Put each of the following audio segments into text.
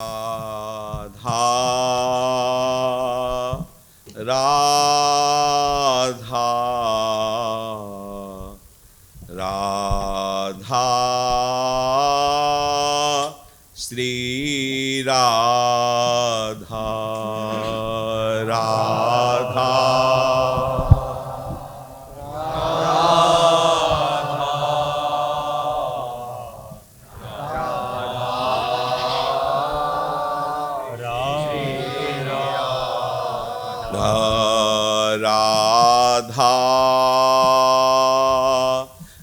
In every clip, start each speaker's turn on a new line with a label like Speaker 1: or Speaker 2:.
Speaker 1: राधा राधा राधा श्री राधा राधा राधा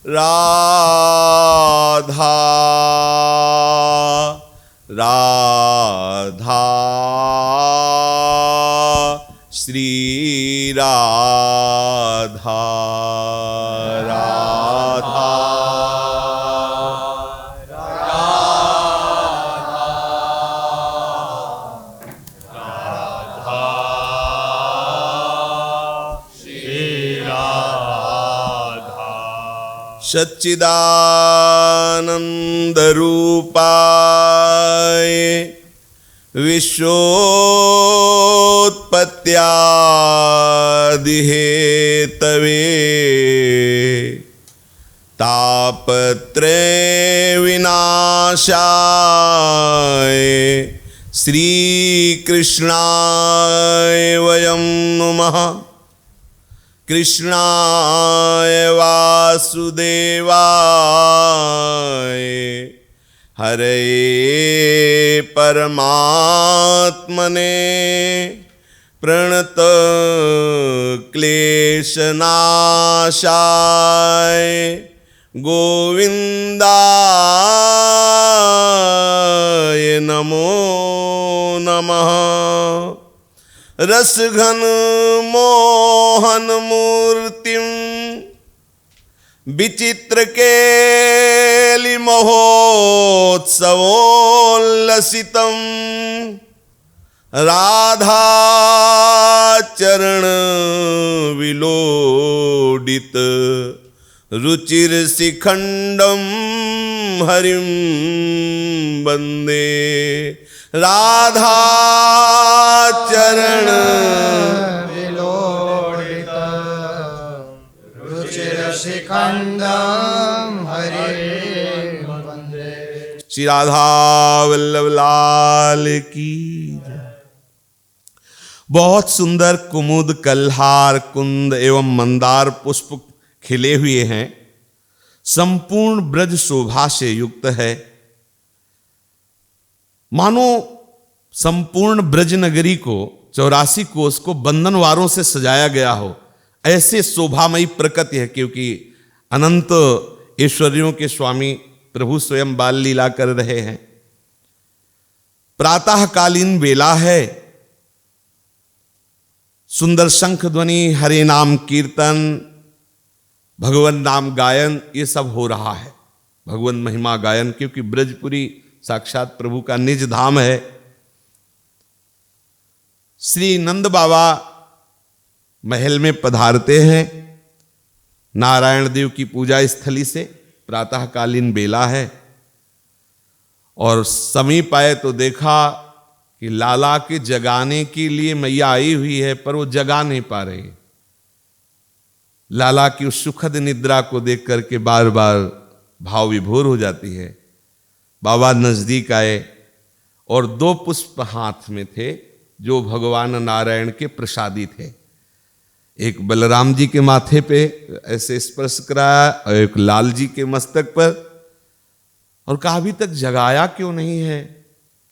Speaker 1: राधा राधा श्री राधा राधा सच्चिदानंद रूपाय विश्वोत्पत्त्यादि Hathaway तापत्रय विनाशाय श्री कृष्णाय वयं नुमः। कृष्णाय वासुदेवाय हरे परमात्मने प्रणत क्लेशनाशाय गोविंदाय नमो नमः। रसघन मोहन मूर्तिम विचित्र केलि महोत्सवोल्लसितम राधा चरण विलोडित रुचिर शिखंडम हरिम वंदे। राधा चरण
Speaker 2: विलोडित रुचिर शिखंडम हरि वंदे।
Speaker 1: श्री राधा वल्लभ लाल की जय। बहुत सुंदर कुमुद कल्हार कुंद एवं मंदार पुष्प खिले हुए हैं। संपूर्ण ब्रज शोभा से युक्त है। मानो संपूर्ण ब्रज नगरी को 84 कोस को बंधनवारों से सजाया गया हो, ऐसे शोभामयी प्रकृति है। क्योंकि अनंत ऐश्वर्यों के स्वामी प्रभु स्वयं बाल लीला कर रहे हैं। प्रातःकालीन बेला है। सुंदर शंख ध्वनि, हरे नाम कीर्तन, भगवान नाम गायन, ये सब हो रहा है। भगवान महिमा गायन, क्योंकि ब्रजपुरी साक्षात प्रभु का निज धाम है। श्री नंद बाबा महल में पधारते हैं। नारायण देव की पूजा स्थली से प्रातःकालीन बेला है और समीप आए तो देखा कि लाला के जगाने के लिए मैया आई हुई है, पर वो जगा नहीं पा रही। लाला की उस सुखद निद्रा को देख करके बार बार भाव विभोर हो जाती है। बाबा नजदीक आए और 2 पुष्प हाथ में थे जो भगवान नारायण के प्रसादी थे। एक बलराम जी के माथे पे ऐसे स्पर्श कराया और एक लाल जी के मस्तक पर, और कहा अभी तक जगाया क्यों नहीं है?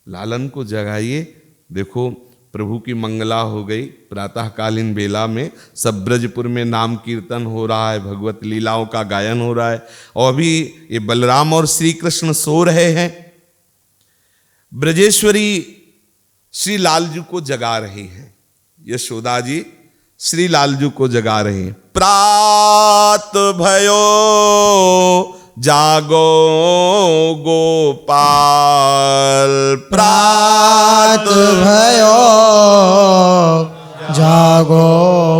Speaker 1: लालन को जगाइए। देखो प्रभु की मंगला हो गई। प्रातःकालीन बेला में सब ब्रजपुर में नाम कीर्तन हो रहा है, भगवत लीलाओं का गायन हो रहा है, और अभी ये बलराम और श्री कृष्ण सो रहे हैं। ब्रजेश्वरी श्री लालजू को जगा रही है। यशोदा जी श्री लालजू को जगा रही हैं। प्रात भयो जागो गोपाल,
Speaker 2: प्रात भयो जागो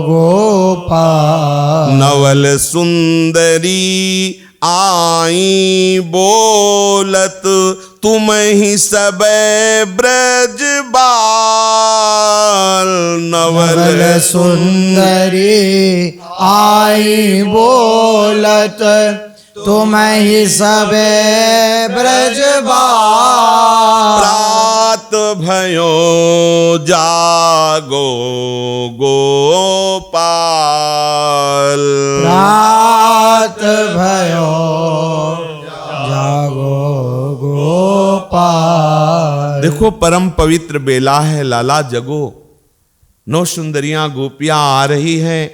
Speaker 2: गोपाल।
Speaker 1: नवल सुंदरी आई बोलत तुम ही सब ब्रज बाल नवल
Speaker 2: नवल सुंदरी आई बोलत तुम ही सबे ब्रजबाल।
Speaker 1: प्रात भयो जागो गोपाल।
Speaker 2: रात भयो जागो गोपाल।
Speaker 1: देखो परम पवित्र बेला है, लाला जगो। 9 सुंदरियां गोपियां आ रही हैं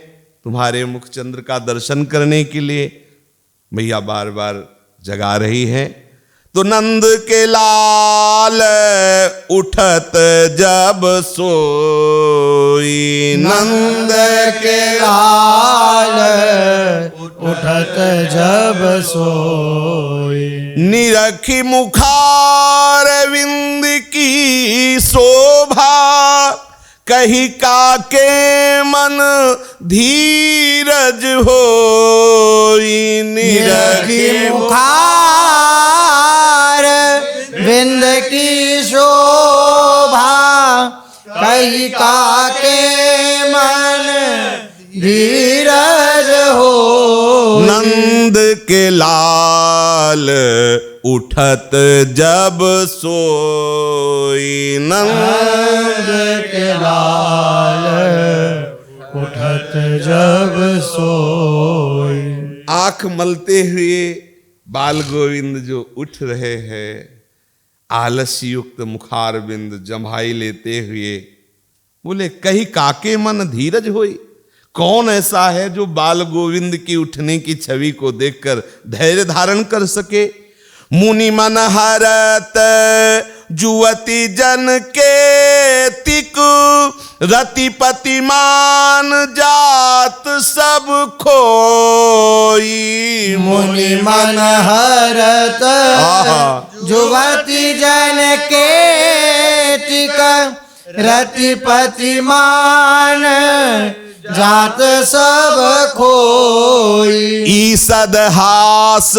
Speaker 1: तुम्हारे मुखचंद्र का दर्शन करने के लिए। भैया बार बार जगा रही है। तो नंद के लाल उठत जब सोई,
Speaker 2: नंद के लाल उठत जब सोई।
Speaker 1: निरखी मुखार विंद की शोभा, कही काके मन धीरज होई।
Speaker 2: निरखी मुखार विंद की शोभा, कही काके मन धीरज हो।
Speaker 1: नंद के लाल उठत जब सोई।
Speaker 2: नंद के लाल उठत जब सोई।
Speaker 1: आंख मलते हुए बाल गोविंद जो उठ रहे हैं, आलस युक्त मुखार बिंद जम्हाई लेते हुए बोले, कहीं काके मन धीरज होई। कौन ऐसा है जो बाल गोविंद की उठने की छवि को देखकर धैर्य धारण कर सके। मुनि मन हरत जुवती जन के तिक, रतिपति मान जात सब खोई।
Speaker 2: मुनि मन हरत जुवती जन के तिक, रतिपति मान जात सब खोई।
Speaker 1: ईसद हास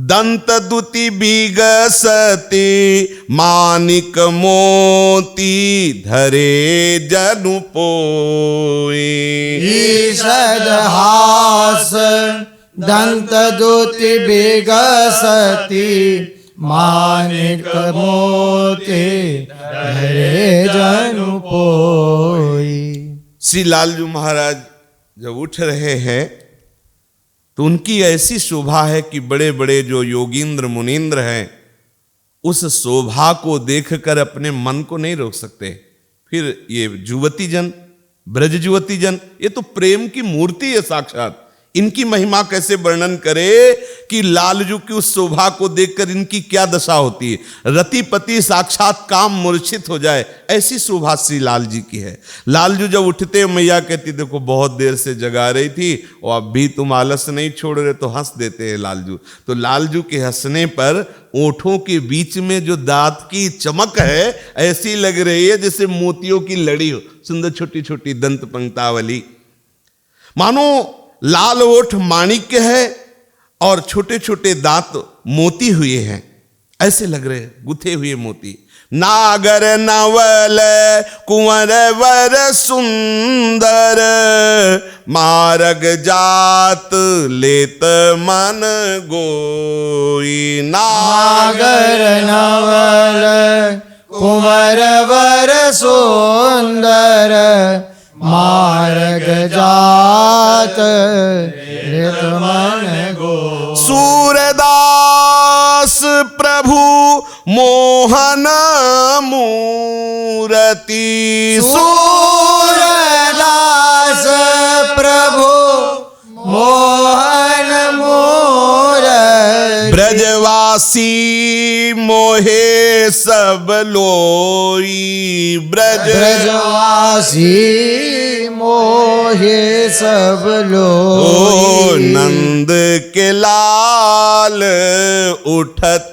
Speaker 1: दंत दुति बिगसती, मानिक मोती धरे जनु पोई।
Speaker 2: ईषद हास दंत दुति बिगसती, मानिक मोती धरे जनु पोई।
Speaker 1: श्री लालजू महाराज जब उठ रहे हैं तो उनकी ऐसी शोभा है कि बड़े बड़े जो योगींद्र मुनींद्र हैं उस शोभा को देखकर अपने मन को नहीं रोक सकते। फिर ये जुवती जन, ब्रज जुवती जन, ये तो प्रेम की मूर्ति है साक्षात। इनकी महिमा कैसे वर्णन करे कि लालजू की उस शोभा को देखकर इनकी क्या दशा होती है। रतिपति साक्षात काम मूर्छित हो जाए, ऐसी शोभा श्री लाल जी की है। लालजू जब उठते मैया कहती, देखो बहुत देर से जगा रही थी और अब भी तुम आलस नहीं छोड़ रहे, तो हंस देते हैं लालजू। तो लालजू के हंसने पर ओठों के बीच में जो दांत की चमक है ऐसी लग रही है जैसे मोतियों की लड़ी हो, सुंदर छोटी छोटी दंत पंक्तावली। मानो लाल ओठ माणिक्य है और छोटे छोटे दांत मोती हुए हैं, ऐसे लग रहे गुथे हुए मोती। नागर नवल कुंवर वर सुंदर, मारग जात लेत मन गोई।
Speaker 2: नागर नवल कुंवर वर सुंदर, मार्ग जात रित मन गो।
Speaker 1: सूरदास प्रभु मोहन मूरति,
Speaker 2: सूरदास प्रभु मोहन मूरति,
Speaker 1: ब्रजवासी मोहे सब लोई।
Speaker 2: ब्रजवासी मोहे सब लोई।
Speaker 1: नंद के लाल उठत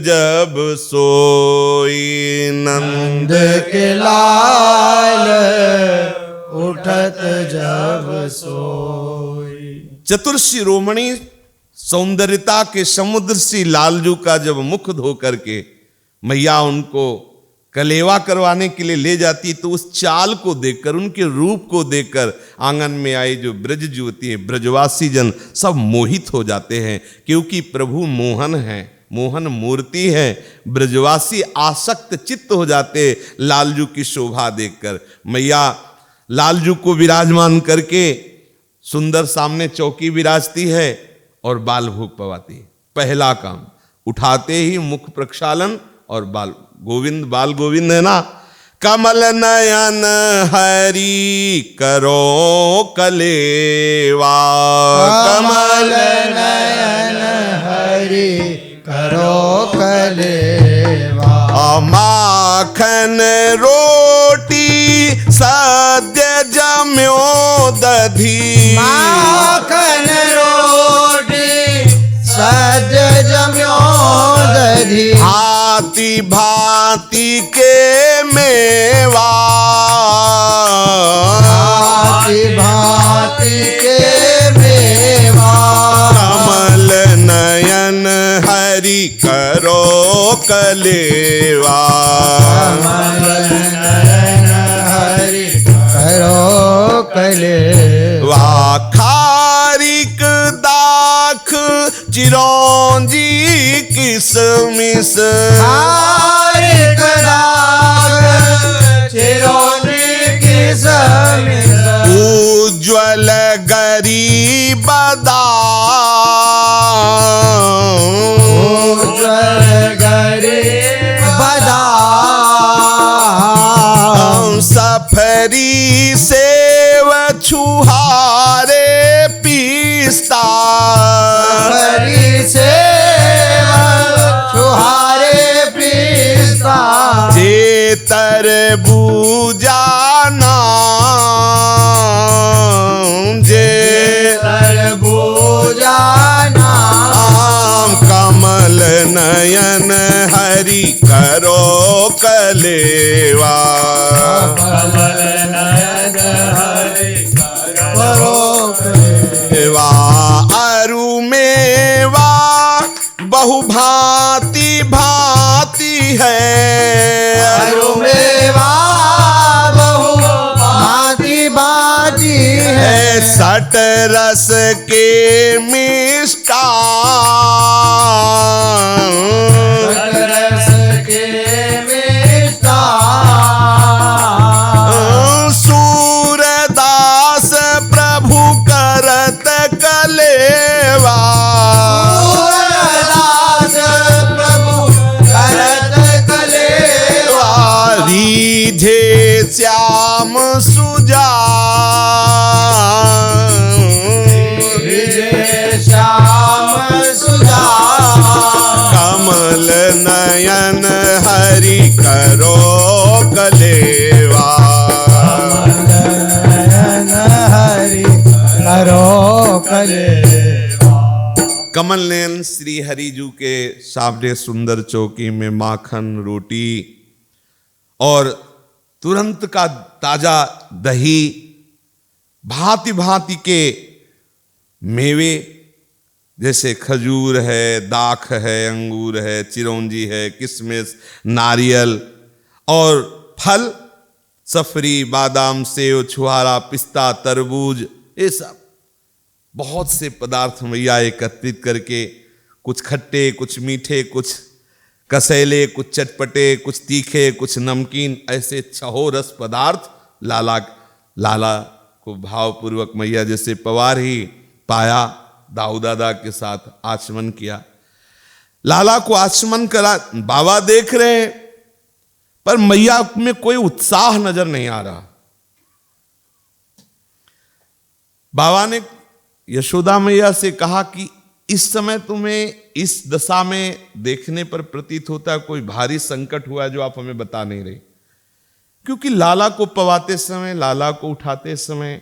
Speaker 1: जब सोई।
Speaker 2: नंद के लाल उठत जब सोई।
Speaker 1: चतुर शिरोमणि सौंदर्यता के समुद्र श्री लालजू का जब मुख धो करके मैया उनको कलेवा करवाने के लिए ले जाती, तो उस चाल को देखकर, उनके रूप को देखकर आंगन में आए जो ब्रज युवती है, ब्रजवासी जन सब मोहित हो जाते हैं, क्योंकि प्रभु मोहन है, मोहन मूर्ति है। ब्रजवासी आसक्त चित्त हो जाते लालजू की शोभा देखकर। मैया लालजू को विराजमान करके सुंदर सामने चौकी विराजती है और बाल भोग पवाती है। पहला काम, उठाते ही मुख प्रक्षालन और बाल गोविंद है ना। कमल नयन हरि करो कलेवा,
Speaker 2: कमल नयन हरि करो कलेवा।
Speaker 1: माखन रोटी सद्य जम्यो दधी,
Speaker 2: माखन रोटी सद्य जम्यो दधी।
Speaker 1: भांति भांति के मेवा,
Speaker 2: भांति भांति के मेवा।
Speaker 1: कमल नयन हरि करो कलेवा,
Speaker 2: कमल नयन हरि करो कलेवा।
Speaker 1: खारिक दाख चिरौंजी किसमिस,
Speaker 2: खारिक दाख चिरौंजी किसमिस।
Speaker 1: उज्ज्वल गरीब दाम,
Speaker 2: उज्ज्वल गरीब दाम।
Speaker 1: सफरी सेव छुहारे पीस्ता,
Speaker 2: हरि सेव छुहारे पीसा।
Speaker 1: जे तरबूजा नाम, जे
Speaker 2: तरबूजा नाम।
Speaker 1: कमल नयन हरि करो कलेवा,
Speaker 2: कमल नयन हरि करो
Speaker 1: मेवा अरु मेवा बहु भांति भांति है,
Speaker 2: अरु मेवा बहु भांति भांति है।
Speaker 1: सट रस के मिष्टान,
Speaker 2: रस के मिष्टान।
Speaker 1: सूरदास प्रभु करत कलेवा,
Speaker 2: सूरदास प्रभु करत कलेवा।
Speaker 1: रीझे श्याम सुजा,
Speaker 2: विजय श्याम सुजा।
Speaker 1: कमल नयन हरि करो कलेवा,
Speaker 2: नयन हरि करो कलेवा।
Speaker 1: कमल नयन श्री हरिजू के सामने सुंदर चौकी में माखन रोटी और तुरंत का ताजा दही, भांति भांति के मेवे जैसे खजूर है, दाख है, अंगूर है, चिरौंजी है, किशमिश, नारियल और फल सफरी, बादाम, सेव, छुहारा, पिस्ता, तरबूज, ये सब बहुत से पदार्थ मैया एकत्रित करके, कुछ खट्टे, कुछ मीठे, कुछ कसैले, कुछ चटपटे, कुछ तीखे, कुछ नमकीन, ऐसे छहो रस पदार्थ लाला को भावपूर्वक मैया जैसे पवार ही पाया, दाऊ दादा के साथ आचमन किया। लाला को आचमन करा, बाबा देख रहे हैं पर मैया में कोई उत्साह नजर नहीं आ रहा। बाबा ने यशोदा मैया से कहा कि इस समय तुम्हें इस दशा में देखने पर प्रतीत होता है कोई भारी संकट हुआ है जो आप हमें बता नहीं रही, क्योंकि लाला को पवाते समय, लाला को उठाते समय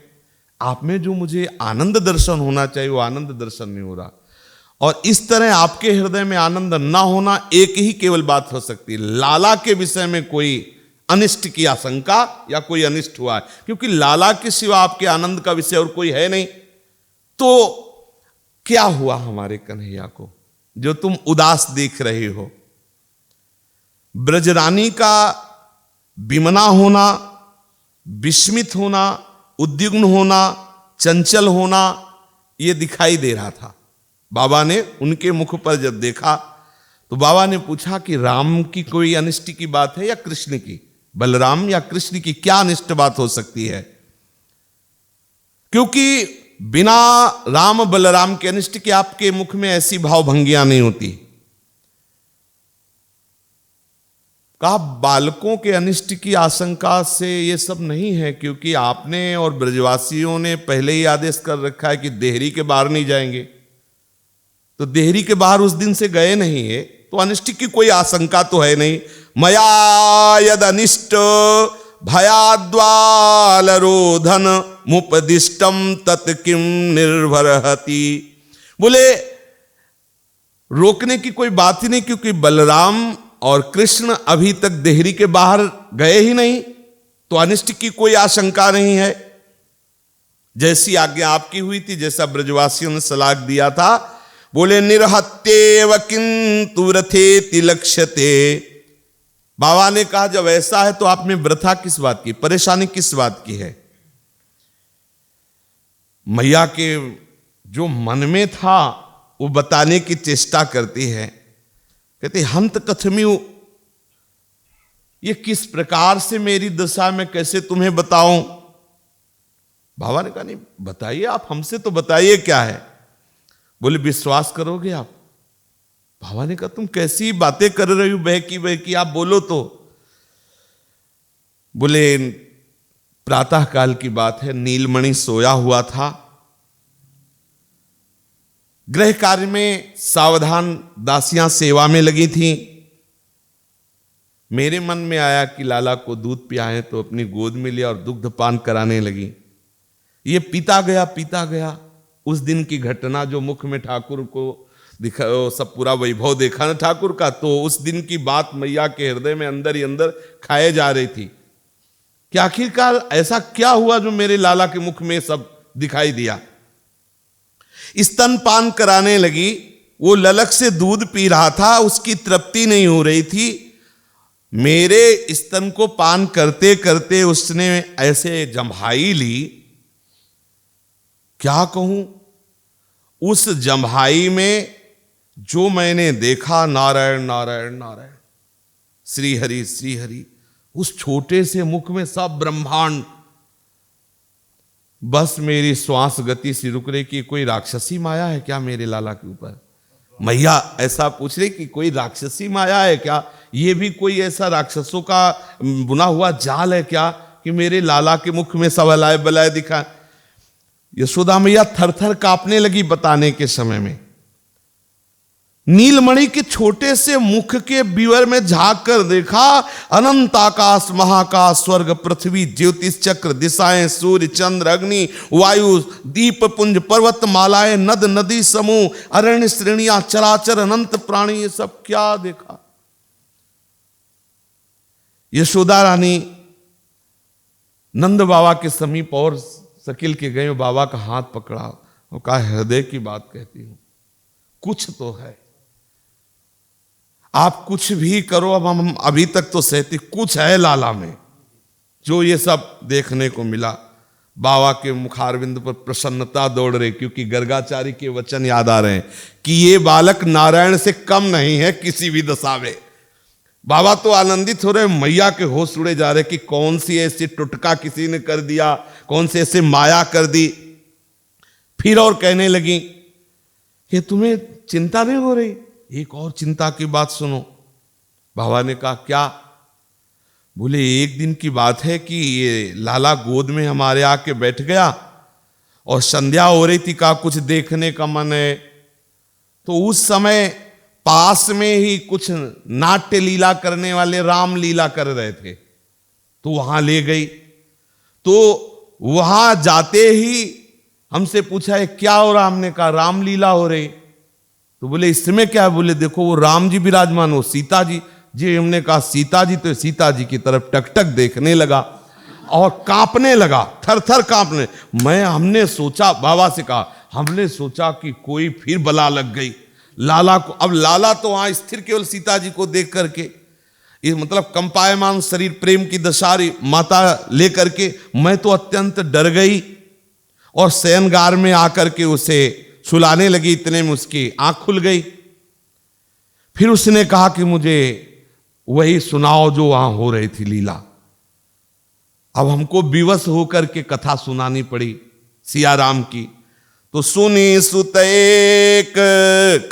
Speaker 1: आप में जो मुझे आनंद दर्शन होना चाहिए वो आनंद दर्शन नहीं हो रहा। और इस तरह आपके हृदय में आनंद ना होना एक ही केवल बात हो सकती है, लाला के विषय में कोई अनिष्ट की आशंका या कोई अनिष्ट हुआ है, क्योंकि लाला के सिवा आपके आनंद का विषय और कोई है नहीं। तो क्या हुआ हमारे कन्हैया को जो तुम उदास देख रहे हो? ब्रजरानी का विमना होना, विस्मित होना, उद्विग्न होना, चंचल होना, यह दिखाई दे रहा था। बाबा ने उनके मुख पर जब देखा तो बाबा ने पूछा कि राम की कोई अनिष्ट की बात है या कृष्ण की, बलराम या कृष्ण की क्या अनिष्ट बात हो सकती है? क्योंकि बिना राम बलराम के अनिष्ट के आपके मुख में ऐसी भावभंगियां नहीं होती। कहा बालकों के अनिष्ट की आशंका से ये सब नहीं है, क्योंकि आपने और ब्रजवासियों ने पहले ही आदेश कर रखा है कि देहरी के बाहर नहीं जाएंगे, तो देहरी के बाहर उस दिन से गए नहीं है, तो अनिष्ट की कोई आशंका तो है नहीं। मया यद अनिष्ट भयाद्वाल रोधन मुपदिष्टम तत् किम निर्भरहति। बोले रोकने की कोई बात ही नहीं, क्योंकि बलराम और कृष्ण अभी तक देहरी के बाहर गए ही नहीं, तो अनिष्ट की कोई आशंका नहीं है। जैसी आज्ञा आपकी हुई थी, जैसा ब्रजवासियों ने सलाह दिया था, बोले निर्हत्येव किंतु रथेति लक्ष्यते। बाबा ने कहा जब ऐसा है तो आप में वृथा किस बात की, परेशानी किस बात की है? मैया के जो मन में था वो बताने की चेष्टा करती है। कहते हंत कथम्यु, ये किस प्रकार से मेरी दशा में कैसे तुम्हें बताऊं? बाबा ने कहा नहीं बताइए, आप हमसे तो बताइए क्या है। बोले विश्वास करोगे आप? बाबा ने कहा तुम कैसी बातें कर रही हो बहकी, आप बोलो तो। बोले प्रातः काल की बात है, नीलमणि सोया हुआ था, गृह कार्य में सावधान दासियां सेवा में लगी थीं। मेरे मन में आया कि लाला को दूध पियाएं, तो अपनी गोद में लिया और दुग्ध पान कराने लगी। ये पीता गया। उस दिन की घटना जो मुख में ठाकुर को दिखा, सब पूरा वैभव देखा ना ठाकुर का, तो उस दिन की बात मैया के हृदय में अंदर ही अंदर खाए जा रही थी कि आखिरकार ऐसा क्या हुआ जो मेरे लाला के मुख में सब दिखाई दिया। स्तनपान कराने लगी, वो ललक से दूध पी रहा था, उसकी तृप्ति नहीं हो रही थी। मेरे स्तन को पान करते करते उसने ऐसे जम्हाई ली, क्या कहूं, उस जम्हाई में जो मैंने देखा, नारायण नारायण नारायण, श्री हरि श्री हरि, उस छोटे से मुख में सब ब्रह्मांड। बस मेरी श्वास गति सी रुक रही कि कोई राक्षसी माया है क्या मेरे लाला के ऊपर। मैया ऐसा पूछ रही कि कोई राक्षसी माया है क्या, ये भी कोई ऐसा राक्षसों का बुना हुआ जाल है क्या कि मेरे लाला के मुख में सब अलाय बलाय दिखा। यशोदा मैया थर थर कांपने लगी बताने के समय में। नीलमणि के छोटे से मुख के विवर में झांक कर देखा, अनंत आकाश, महाकाश, स्वर्ग, पृथ्वी, ज्योतिष चक्र, दिशाएं, सूर्य, चंद्र, अग्नि, वायु, दीप पुंज, पर्वत मालाएं, नद नदी समूह, अरण्य श्रेणियां, चराचर अनंत प्राणी, ये सब क्या देखा। यशोदा रानी नंद बाबा के समीप और सकिल के गए, बाबा का हाथ पकड़ा और कहा हृदय की बात कहती हूं, कुछ तो है, आप कुछ भी करो, अब हम अभी तक तो सहती, कुछ है लाला में जो ये सब देखने को मिला। बाबा के मुखारविंद पर प्रसन्नता दौड़ रही, क्योंकि गर्गाचारी के वचन याद आ रहे हैं कि ये बालक नारायण से कम नहीं है किसी भी दशा में। बाबा तो आनंदित हो रहे, मैया के होश उड़े जा रहे कि कौन सी ऐसी टुटका किसी ने कर दिया, कौन से ऐसे माया कर दी। फिर और कहने लगी कि तुम्हें चिंता नहीं हो रही, एक और चिंता की बात सुनो। बाबा ने कहा क्या? बोले एक दिन की बात है कि ये लाला गोद में हमारे आके बैठ गया और संध्या हो रही थी, कहा कुछ देखने का मन है। तो उस समय पास में ही कुछ नाट्य लीला करने वाले राम लीला कर रहे थे, तो वहां ले गई। तो वहां जाते ही हमसे पूछा है क्या हो रहा, हमने कहा रामलीला हो रही। तो बोले इसमें क्या है? बोले देखो वो राम जी विराजमान हो, सीता जी जी। हमने कहा सीता जी, तो सीता जी की तरफ टकटक देखने लगा और कांपने लगा, थर थर कांपने। हमने सोचा, बाबा से कहा, हमने सोचा कि कोई फिर बला लग गई लाला को। अब लाला तो वहां स्थिर केवल सीता जी को देख करके, ये मतलब कंपायमान शरीर, प्रेम की दशारी माता लेकर के मैं तो अत्यंत डर गई और शयनगार में आकर के उसे सुलाने लगी। इतने में उसकी आंख खुल गई। फिर उसने कहा कि मुझे वही सुनाओ जो वहां हो रही थी लीला। अब हमको विवश होकर के कथा सुनानी पड़ी सिया राम की। तो सुनी सुत एक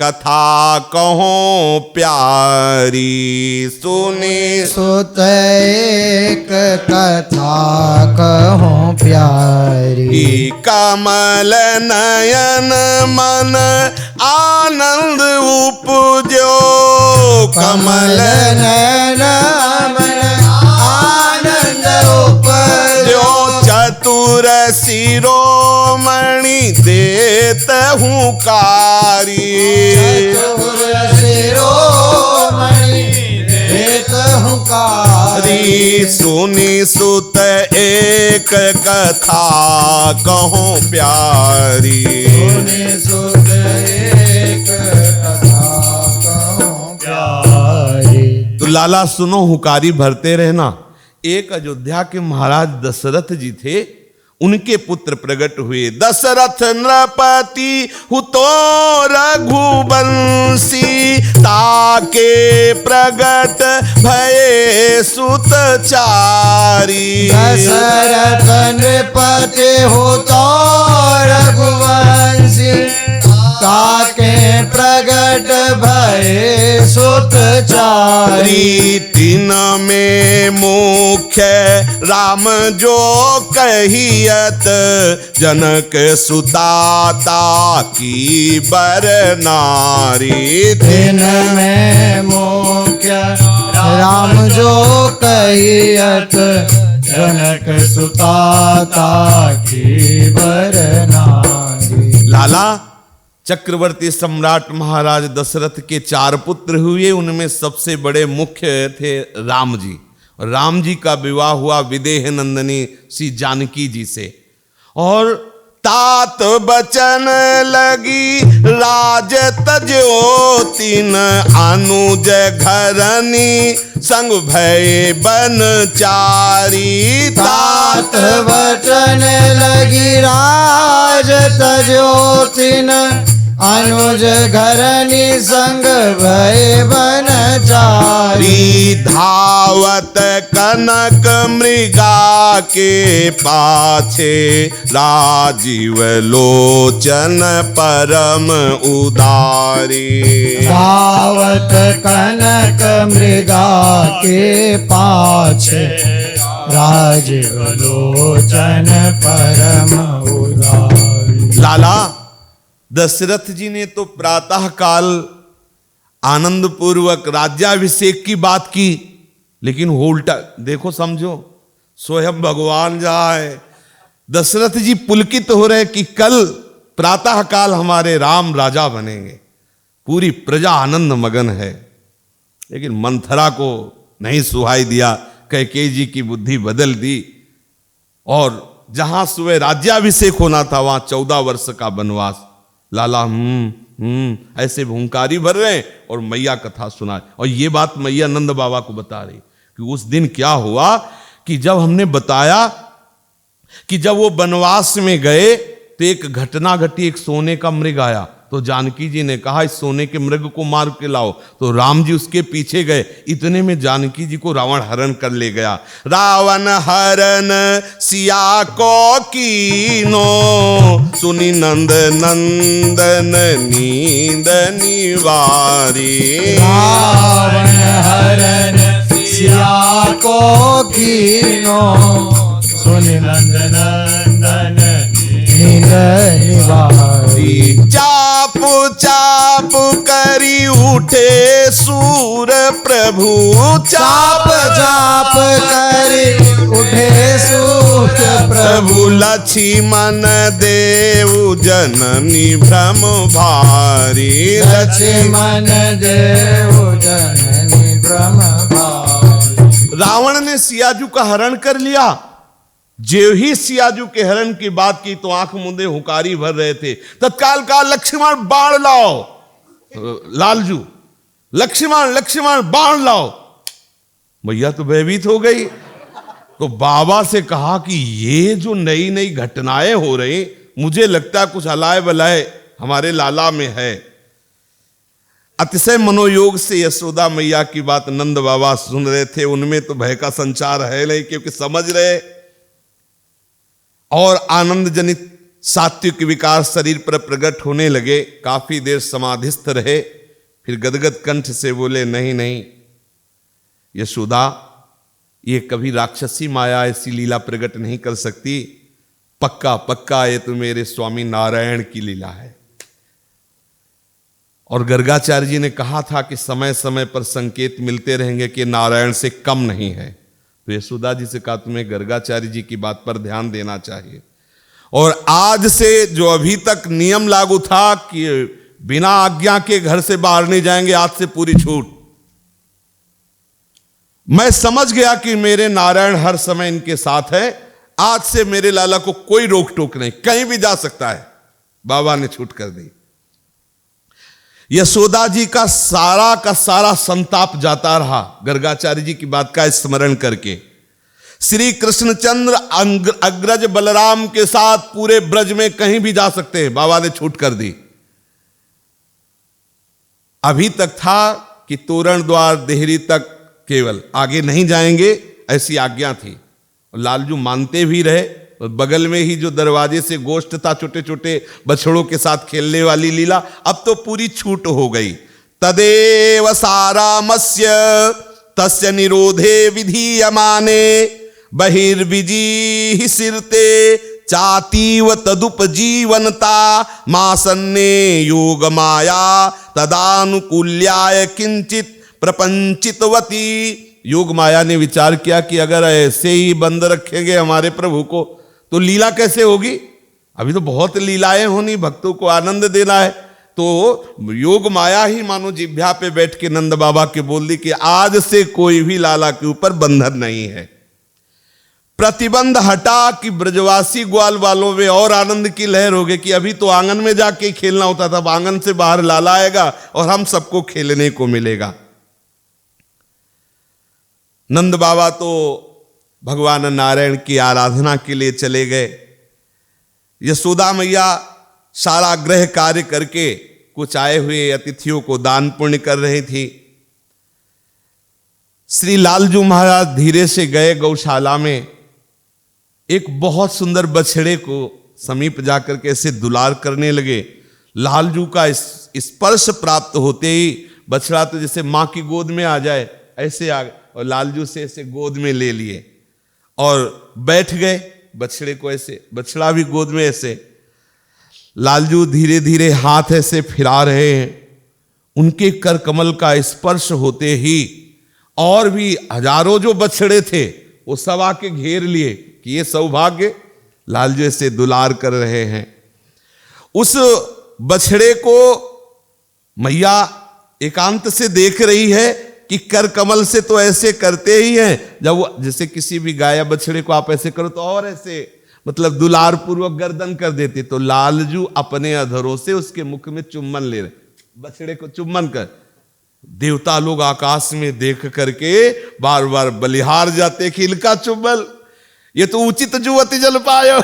Speaker 1: कथा कहो प्यारी, सुनी
Speaker 2: सुत एक कथा कहो प्यारी,
Speaker 1: कमल नयन मन आनंद उपजो,
Speaker 2: कमल नयन मन आनंद उपजो,
Speaker 1: चतुर शिरोमणि देत हूँ कारी,
Speaker 2: चतुर शिरोमणि देत हूँ कारी,
Speaker 1: सुनी सुत एक कथा कहो प्यारी,
Speaker 2: सुनी सुत एक कथा कहो प्यारी।
Speaker 1: तो लाला सुनो, हुकारी भरते रहना। एक अयोध्या के महाराज दशरथ जी थे, उनके पुत्र प्रकट हुए। दशरथ नृपति हुतो रघुवंशी, ताके प्रगट भये सुत चारी,
Speaker 2: दशरथ नृपति हुतो रघुवंशी, ताके प्रगट भये सुत चारी,
Speaker 1: तीन में मुख्य राम जो कहियत, जनक सुताता की बर नारी,
Speaker 2: दिन में मुख्य राम जो कहियत, जनक सुताता की बर नारी।
Speaker 1: लाला चक्रवर्ती सम्राट महाराज दशरथ के 4 पुत्र हुए। उनमें सबसे बड़े मुख्य थे राम जी। और राम जी का विवाह हुआ विदेह नंदनी श्री जानकी जी से। और तात बचन लगी राज तजो, तीन अनुज घरनी संग भय बन चारी,
Speaker 2: तात बचन लगी राज तजो, तीन अनुज घरनी संग भय बन चारी,
Speaker 1: धावत कनक मृगा के पाछे, राजीव लोचन परम उदारी,
Speaker 2: धावत कनक मृगा के पाछे, राजीव लोचन परम उदारी।
Speaker 1: लाला दशरथ जी ने तो प्रातः काल आनंद पूर्वक राज्याभिषेक की बात की, लेकिन उल्टा देखो, समझो, स्वयं भगवान जाए। दशरथ जी पुलकित हो रहे कि कल प्रातः काल हमारे राम राजा बनेंगे, पूरी प्रजा आनंद मगन है। लेकिन मंथरा को नहीं सुहाई दिया, कैकेयी जी की बुद्धि बदल दी, और जहां सुबह राज्याभिषेक होना था वहां 14 वर्ष का वनवास। लाला ऐसे भूंकारी भर रहे हैं और मैया कथा सुना। और ये बात मैया नंद बाबा को बता रही कि उस दिन क्या हुआ कि जब हमने बताया कि जब वो वनवास में गए तो एक घटना घटी, एक सोने का मृग आया। तो जानकी जी ने कहा इस सोने के मृग को मार के लाओ। तो राम जी उसके पीछे गए। इतने में जानकी जी को रावण हरण कर ले गया। रावण हरण सिया को कीनो, सुनी नंद नंदन नींद निवारी।
Speaker 2: रावण हरण सिया को कीनो, सुनि नंद नंदन नींद निवारी।
Speaker 1: चाप चाप करी उठे सूर प्रभु,
Speaker 2: चाप चाप करी उठे सूर प्रभु।
Speaker 1: लक्ष्मण देव जननी भ्रम भारी।
Speaker 2: लक्ष्मण देव जननी भ्रम भारी।
Speaker 1: रावण ने सियाजू का हरण कर लिया। जो ही सियाजू के हरण की बात की तो आंख मूंदे हुकारी भर रहे थे। तत्काल का लक्ष्मण बाण लाओ। लालजू लक्ष्मण लक्ष्मण बाण लाओ। मैया तो भयभीत हो गई। तो बाबा से कहा कि ये जो नई नई घटनाएं हो रही, मुझे लगता है कुछ अलाय बलाय हमारे लाला में है। अतिशय मनोयोग से यशोदा मैया की बात नंद बाबा सुन रहे थे। उनमें तो भय का संचार है नहीं, क्योंकि समझ रहे, और आनंद जनित सात्विक विकार शरीर पर प्रकट होने लगे। काफी देर समाधिस्थ रहे, फिर गदगद कंठ से बोले, नहीं नहीं यशोदा, ये कभी राक्षसी माया ऐसी लीला प्रकट नहीं कर सकती। पक्का पक्का ये तो मेरे स्वामी नारायण की लीला है। और गर्गाचार्य जी ने कहा था कि समय समय पर संकेत मिलते रहेंगे कि नारायण से कम नहीं है। तो यशोदा जी से कहा, तुम्हें गर्गाचार्य जी की बात पर ध्यान देना चाहिए। और आज से जो अभी तक नियम लागू था कि बिना आज्ञा के घर से बाहर नहीं जाएंगे, आज से पूरी छूट। मैं समझ गया कि मेरे नारायण हर समय इनके साथ है। आज से मेरे लाला को कोई रोक टोक नहीं, कहीं भी जा सकता है। बाबा ने छूट कर दी। यशोदा जी का सारा संताप जाता रहा गर्गाचार्य जी की बात का स्मरण करके। श्री कृष्णचंद्र अग्रज बलराम के साथ पूरे ब्रज में कहीं भी जा सकते हैं, बाबा ने छूट कर दी। अभी तक था कि तोरण द्वार देहरी तक केवल, आगे नहीं जाएंगे, ऐसी आज्ञा थी। और लालजू मानते भी रहे। और बगल में ही जो दरवाजे से गोष्ठ था, छोटे छोटे बछड़ों के साथ खेलने वाली लीला, अब तो पूरी छूट हो गई। तदेव सारामस्य तस्य निरोधे विधीयमाने बहिर्विजी सिरते चातीव तदुपजीवनता मासन्ने योग माया तदानुकूल्याय किंचित प्रपंचितवती। योग माया ने विचार किया कि अगर ऐसे ही बंद रखेंगे हमारे प्रभु को तो लीला कैसे होगी। अभी तो बहुत लीलाएं होनी, भक्तों को आनंद देना है। तो योग माया ही मानो जिह्वा पे बैठ के नंद बाबा के बोल दी कि आज से कोई भी लाला के ऊपर बंधन नहीं है। प्रतिबंध हटा कि ब्रजवासी ग्वाल वालों में और आनंद की लहर हो गई कि अभी तो आंगन में जाके खेलना होता था, अब आंगन से बाहर लाला आएगा और हम सबको खेलने को मिलेगा। नंद बाबा तो भगवान नारायण की आराधना के लिए चले गए। यशोदा मैया सारा गृह कार्य करके कुछ आए हुए अतिथियों को दान पुण्य कर रही थी। श्री लालजू महाराज धीरे से गए गौशाला में, एक बहुत सुंदर बछड़े को समीप जाकर के ऐसे दुलार करने लगे। लालजू का स्पर्श प्राप्त होते ही बछड़ा तो जैसे माँ की गोद में आ जाए ऐसे आ गए, और लालजू से ऐसे गोद में ले लिए और बैठ गए। बछड़े को ऐसे, बछड़ा भी गोद में ऐसे। लालजू धीरे धीरे हाथ ऐसे फिरा रहे हैं। उनके कर कमल का स्पर्श होते ही और भी हजारों जो बछड़े थे वो सब आके घेर लिए कि ये सौभाग्य। लालजू ऐसे दुलार कर रहे हैं। उस बछड़े को मैया एकांत से देख रही है कि कर कमल से तो ऐसे करते ही हैं। जब वो जैसे किसी भी गाय या बछड़े को आप ऐसे करो तो और ऐसे मतलब दुलार पूर्वक गर्दन कर देते। तो लालजू अपने अधरों से उसके मुख में चुम्बन ले रहे, बछड़े को चुम्बन कर। देवता लोग आकाश में देख करके बार बार बलिहार जाते कि इनका चुम्बन, ये तो उचित जुवति जल पायो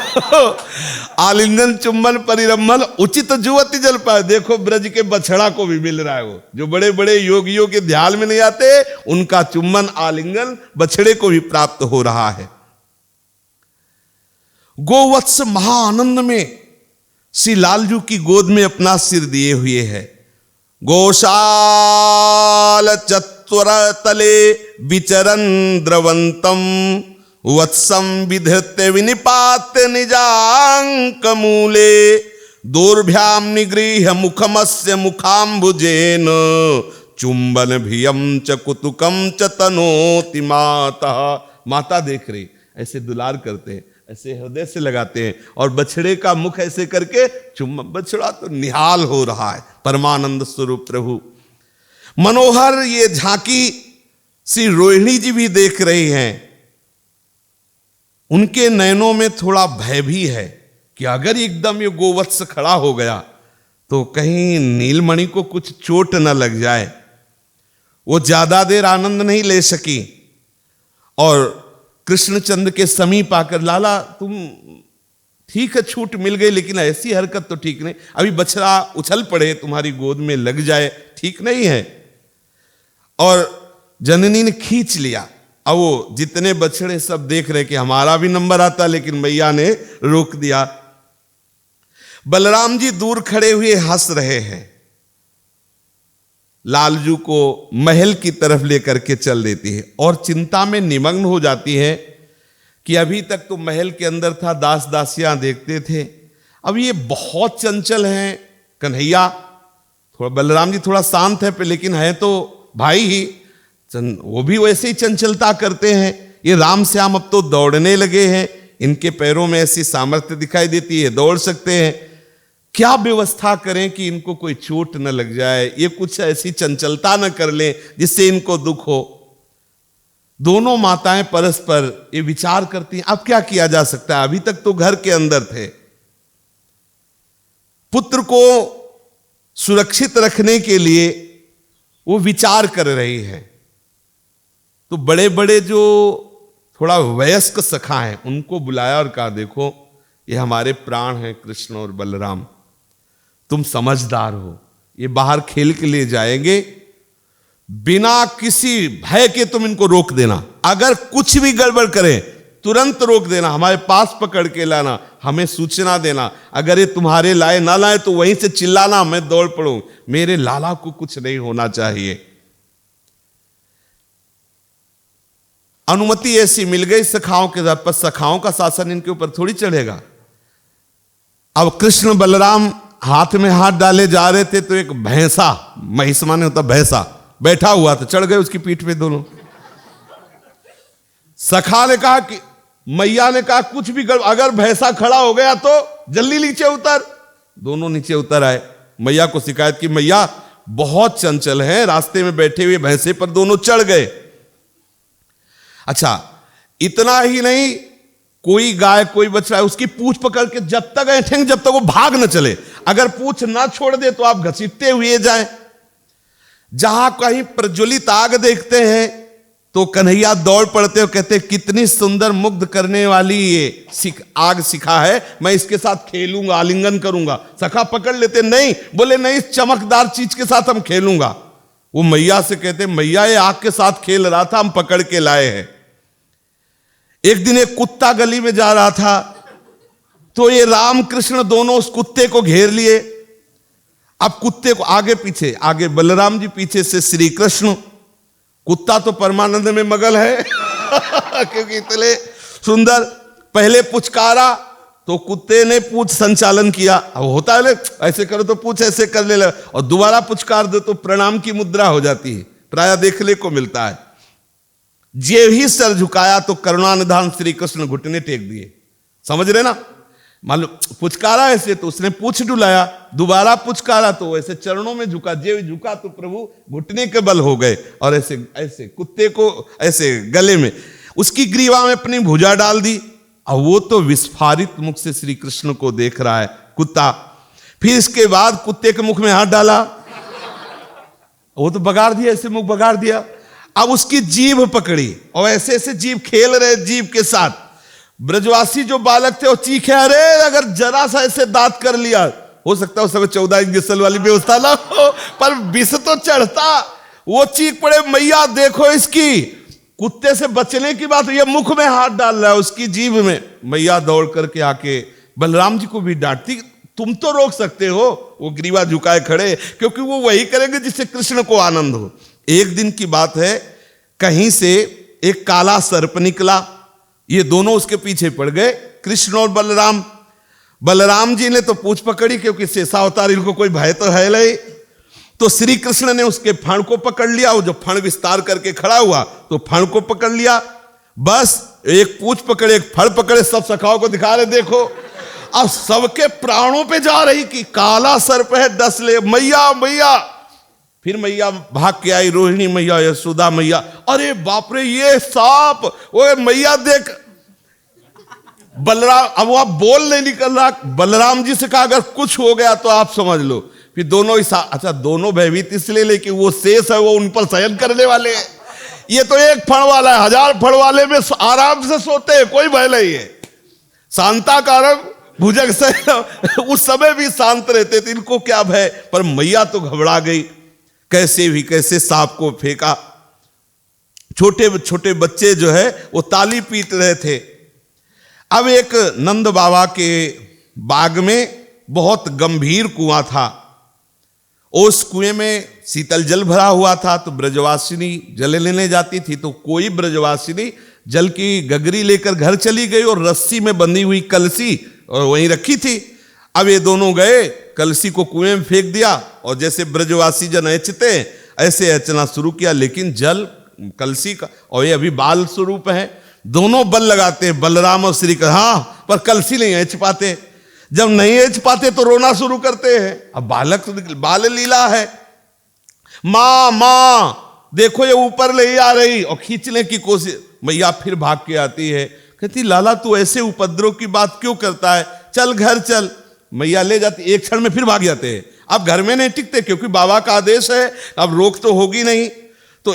Speaker 1: आलिंगन चुम्बन परिरम्भन उचित जुवति जल पायो। देखो ब्रज के बछड़ा को भी मिल रहा है। वो जो बड़े बड़े योगियों के ध्यान में नहीं आते, उनका चुम्बन आलिंगन बछड़े को भी प्राप्त हो रहा है। गोवत्स महाआनंद में श्री लालजू की गोद में अपना सिर दिए हुए है। गोशाल चत्वर तले विचरन द्रवंतम वत्सम विधृत्य विनिपात्य निजांक मूले दोर्भ्याम निगृह्य मुखमस्य मुखाम्बुजेन चुंबन भियम च कुतुकम च तनोति माता। माता देख रही, ऐसे दुलार करते हैं, ऐसे हृदय से लगाते हैं और बछड़े का मुख ऐसे करके चुम्बन। बछड़ा तो निहाल हो रहा है, परमानंद स्वरूप प्रभु। मनोहर ये झांकी श्री रोहिणी जी भी देख रही हैं। उनके नयनों में थोड़ा भय भी है कि अगर एकदम ये गोवत्स खड़ा हो गया तो कहीं नीलमणि को कुछ चोट न लग जाए। वो ज्यादा देर आनंद नहीं ले सकी। और कृष्णचंद्र के समीप आकर, लाला तुम ठीक है छूट मिल गई, लेकिन ऐसी हरकत तो ठीक नहीं, अभी बछड़ा उछल पड़े तुम्हारी गोद में लग जाए, ठीक नहीं है। और जननी ने खींच लिया। अब वो जितने बछड़े सब देख रहे कि हमारा भी नंबर आता, लेकिन मैया ने रोक दिया। बलराम जी दूर खड़े हुए हंस रहे हैं। लालजू को महल की तरफ लेकर के चल देती है और चिंता में निमग्न हो जाती है कि अभी तक तो महल के अंदर था, दास दासियां देखते थे, अब ये बहुत चंचल हैं। कन्हैया थोड़ा, बलराम जी थोड़ा शांत है पे, लेकिन है तो भाई ही, वो भी वैसे ही चंचलता करते हैं। ये राम श्याम अब तो दौड़ने लगे हैं, इनके पैरों में ऐसी सामर्थ्य दिखाई देती है, दौड़ सकते हैं। क्या व्यवस्था करें कि इनको कोई चोट न लग जाए, ये कुछ ऐसी चंचलता न कर लें जिससे इनको दुख हो। दोनों माताएं परस्पर ये विचार करती हैं, अब क्या किया जा सकता है। अभी तक तो घर के अंदर थे, पुत्र को सुरक्षित रखने के लिए वो विचार कर रही है। तो बड़े बड़े जो थोड़ा वयस्क सखा हैं उनको बुलाया और कहा, देखो ये हमारे प्राण हैं कृष्ण और बलराम, तुम समझदार हो, ये बाहर खेल के लिए जाएंगे, बिना किसी भय के तुम इनको रोक देना, अगर कुछ भी गड़बड़ करें तुरंत रोक देना, हमारे पास पकड़ के लाना, हमें सूचना देना, अगर ये तुम्हारे लाए ना लाए तो वहीं से चिल्लाना, मैं दौड़ पड़ूं, मेरे लाला को कुछ नहीं होना चाहिए। अनुमति ऐसी मिल गई सखाओं के साथ, पर सखाओं का शासन इनके ऊपर थोड़ी चढ़ेगा। अब कृष्ण बलराम हाथ में हाथ डाले जा रहे थे तो एक भैंसा, महिष माने होता भैंसा, बैठा हुआ था, चढ़ गए उसकी पीठ पे दोनों। सखा ने कहा कि, मैया ने कहा कुछ भी कर, अगर भैंसा खड़ा हो गया तो जल्दी नीचे उतर। दोनों नीचे उतर आए। मैया को शिकायत की, मैया बहुत चंचल हैं, रास्ते में बैठे हुए भैंसे पर दोनों चढ़ गए। अच्छा इतना ही नहीं, कोई गाय कोई बछड़ा उसकी पूंछ पकड़ के जब तक ऐठेंगे जब तक वो भाग न चले, अगर पूंछ ना छोड़ दे तो आप घसीटते हुए जाएं। जहां कहीं प्रज्वलित आग देखते हैं तो कन्हैया दौड़ पड़ते हो, कहते कितनी सुंदर मुग्ध करने वाली ये आग सिखा है, मैं इसके साथ खेलूंगा, आलिंगन करूंगा। सखा पकड़ लेते, नहीं, बोले नहीं, इस चमकदार चीज के साथ हम खेलूंगा। वो मैया से कहते, मैया ये आग के साथ खेल रहा था, हम पकड़ के लाए हैं। एक दिन एक कुत्ता गली में जा रहा था तो ये राम कृष्ण दोनों उस कुत्ते को घेर लिए। अब कुत्ते को आगे पीछे, आगे बलराम जी, पीछे से श्री कृष्ण। कुत्ता तो परमानंद में मगन है क्योंकि इतने सुंदर, पहले पुचकारा तो कुत्ते ने पूछ संचालन किया, अब होता है ऐसे करो तो पूछ ऐसे कर ले, और दोबारा पुचकार दो तो प्रणाम की मुद्रा हो जाती है, प्राय देखने को मिलता है। जे ही सर झुकाया तो करुणानिधान श्री कृष्ण घुटने टेक दिए, समझ रहे ना। मान लो पुचकारा ऐसे तो उसने पूछ डुलाया, दोबारा पुचकारा तो ऐसे चरणों में झुका, जे झुका तो प्रभु घुटने के बल हो गए, और ऐसे ऐसे कुत्ते को ऐसे गले में, उसकी ग्रीवा में अपनी भुजा डाल दी, और वो तो विस्फारित मुख से श्री कृष्ण को देख रहा है कुत्ता। फिर इसके बाद कुत्ते के मुख में हाथ डाला, वो तो बगाड़ दिया, ऐसे मुख बगाड़ दिया। अब उसकी जीभ पकड़ी और ऐसे ऐसे जीभ खेल रहे जीभ के साथ। ब्रजवासी जो बालक थे वो चीखे, अरे अगर जरा सा ऐसे दांत कर लिया, हो सकता है उस समय 14 इंजेक्शन वाली व्यवस्था ना हो, पर विष तो चढ़ता। वो चीख पड़े, मैया देखो इसकी, कुत्ते से बचने की बात, ये मुख में हाथ डाल रहा है उसकी जीभ में। मैया दौड़ करके आके बलराम जी को भी डांटती, तुम तो रोक सकते हो। वो ग्रीवा झुकाए खड़े, क्योंकि वो वही करेंगे जिससे कृष्ण को आनंद हो। एक दिन की बात है, कहीं से एक काला सर्प निकला, ये दोनों उसके पीछे पड़ गए, कृष्ण और बलराम। बलराम जी ने तो पूंछ पकड़ी, क्योंकि शेषावतार, इनको कोई भय तो है नहीं। तो श्री कृष्ण ने उसके फण को पकड़ लिया, वो जो फण विस्तार करके खड़ा हुआ तो फण को पकड़ लिया। बस एक पूंछ पकड़े, एक फण पकड़े, सब सखाओं को दिखा रहे, देखो। अब सबके प्राणों पे जा रही कि काला सर्प है, डस ले, मैया मैया। फिर मैया भाग के आई, रोहिणी मैया, यशोदा मैया, अरे बाप रे ये सांप, वो मैया देख। बलराम, अब वो बोल नहीं निकल रहा, बलराम जी से कहा अगर कुछ हो गया तो आप समझ लो। फिर दोनों अच्छा दोनों भयभीत इसलिए, लेकिन वो शेष है वो उन पर शयन करने वाले हैं, ये तो एक फण वाला है, 1000 फण वाले में आराम से सोते हैं, कोई भय नहीं है। शांताकारक भुजग से उस समय भी शांत रहते थे, इनको क्या भय। पर मैया तो घबरा गई, कैसे भी कैसे सांप को फेंका। छोटे छोटे बच्चे जो है वो ताली पीट रहे थे। अब एक नंद बाबा के बाग में बहुत गंभीर कुआं था, उस कुएं में शीतल जल भरा हुआ था। तो ब्रजवासिनी जल लेने जाती थी, तो कोई ब्रजवासिनी जल की गगरी लेकर घर चली गई और रस्सी में बंधी हुई कलसी और वहीं रखी थी। अब ये दोनों गए, कलसी को कुएं में फेंक दिया और जैसे ब्रजवासी जन ऐचते ऐसे ऐचना शुरू किया, लेकिन जल कलसी का, और ये अभी बाल स्वरूप है, दोनों बल लगाते हैं बलराम और श्री कृष्ण, हाँ, पर कलसी नहीं ऐच पाते। जब नहीं ऐच पाते तो रोना शुरू करते हैं। अब बालक बाल लीला है, मां मां देखो ये ऊपर ले आ रही, और खींचने की कोशिश, मैया फिर भाग के आती है, कहती लाला तू ऐसे उपद्रव की बात क्यों करता है, चल घर चल। मैया ले जाती, एक क्षण में फिर भाग जाते हैं। अब घर में नहीं टिकते क्योंकि बाबा का आदेश है, अब रोक तो होगी नहीं। तो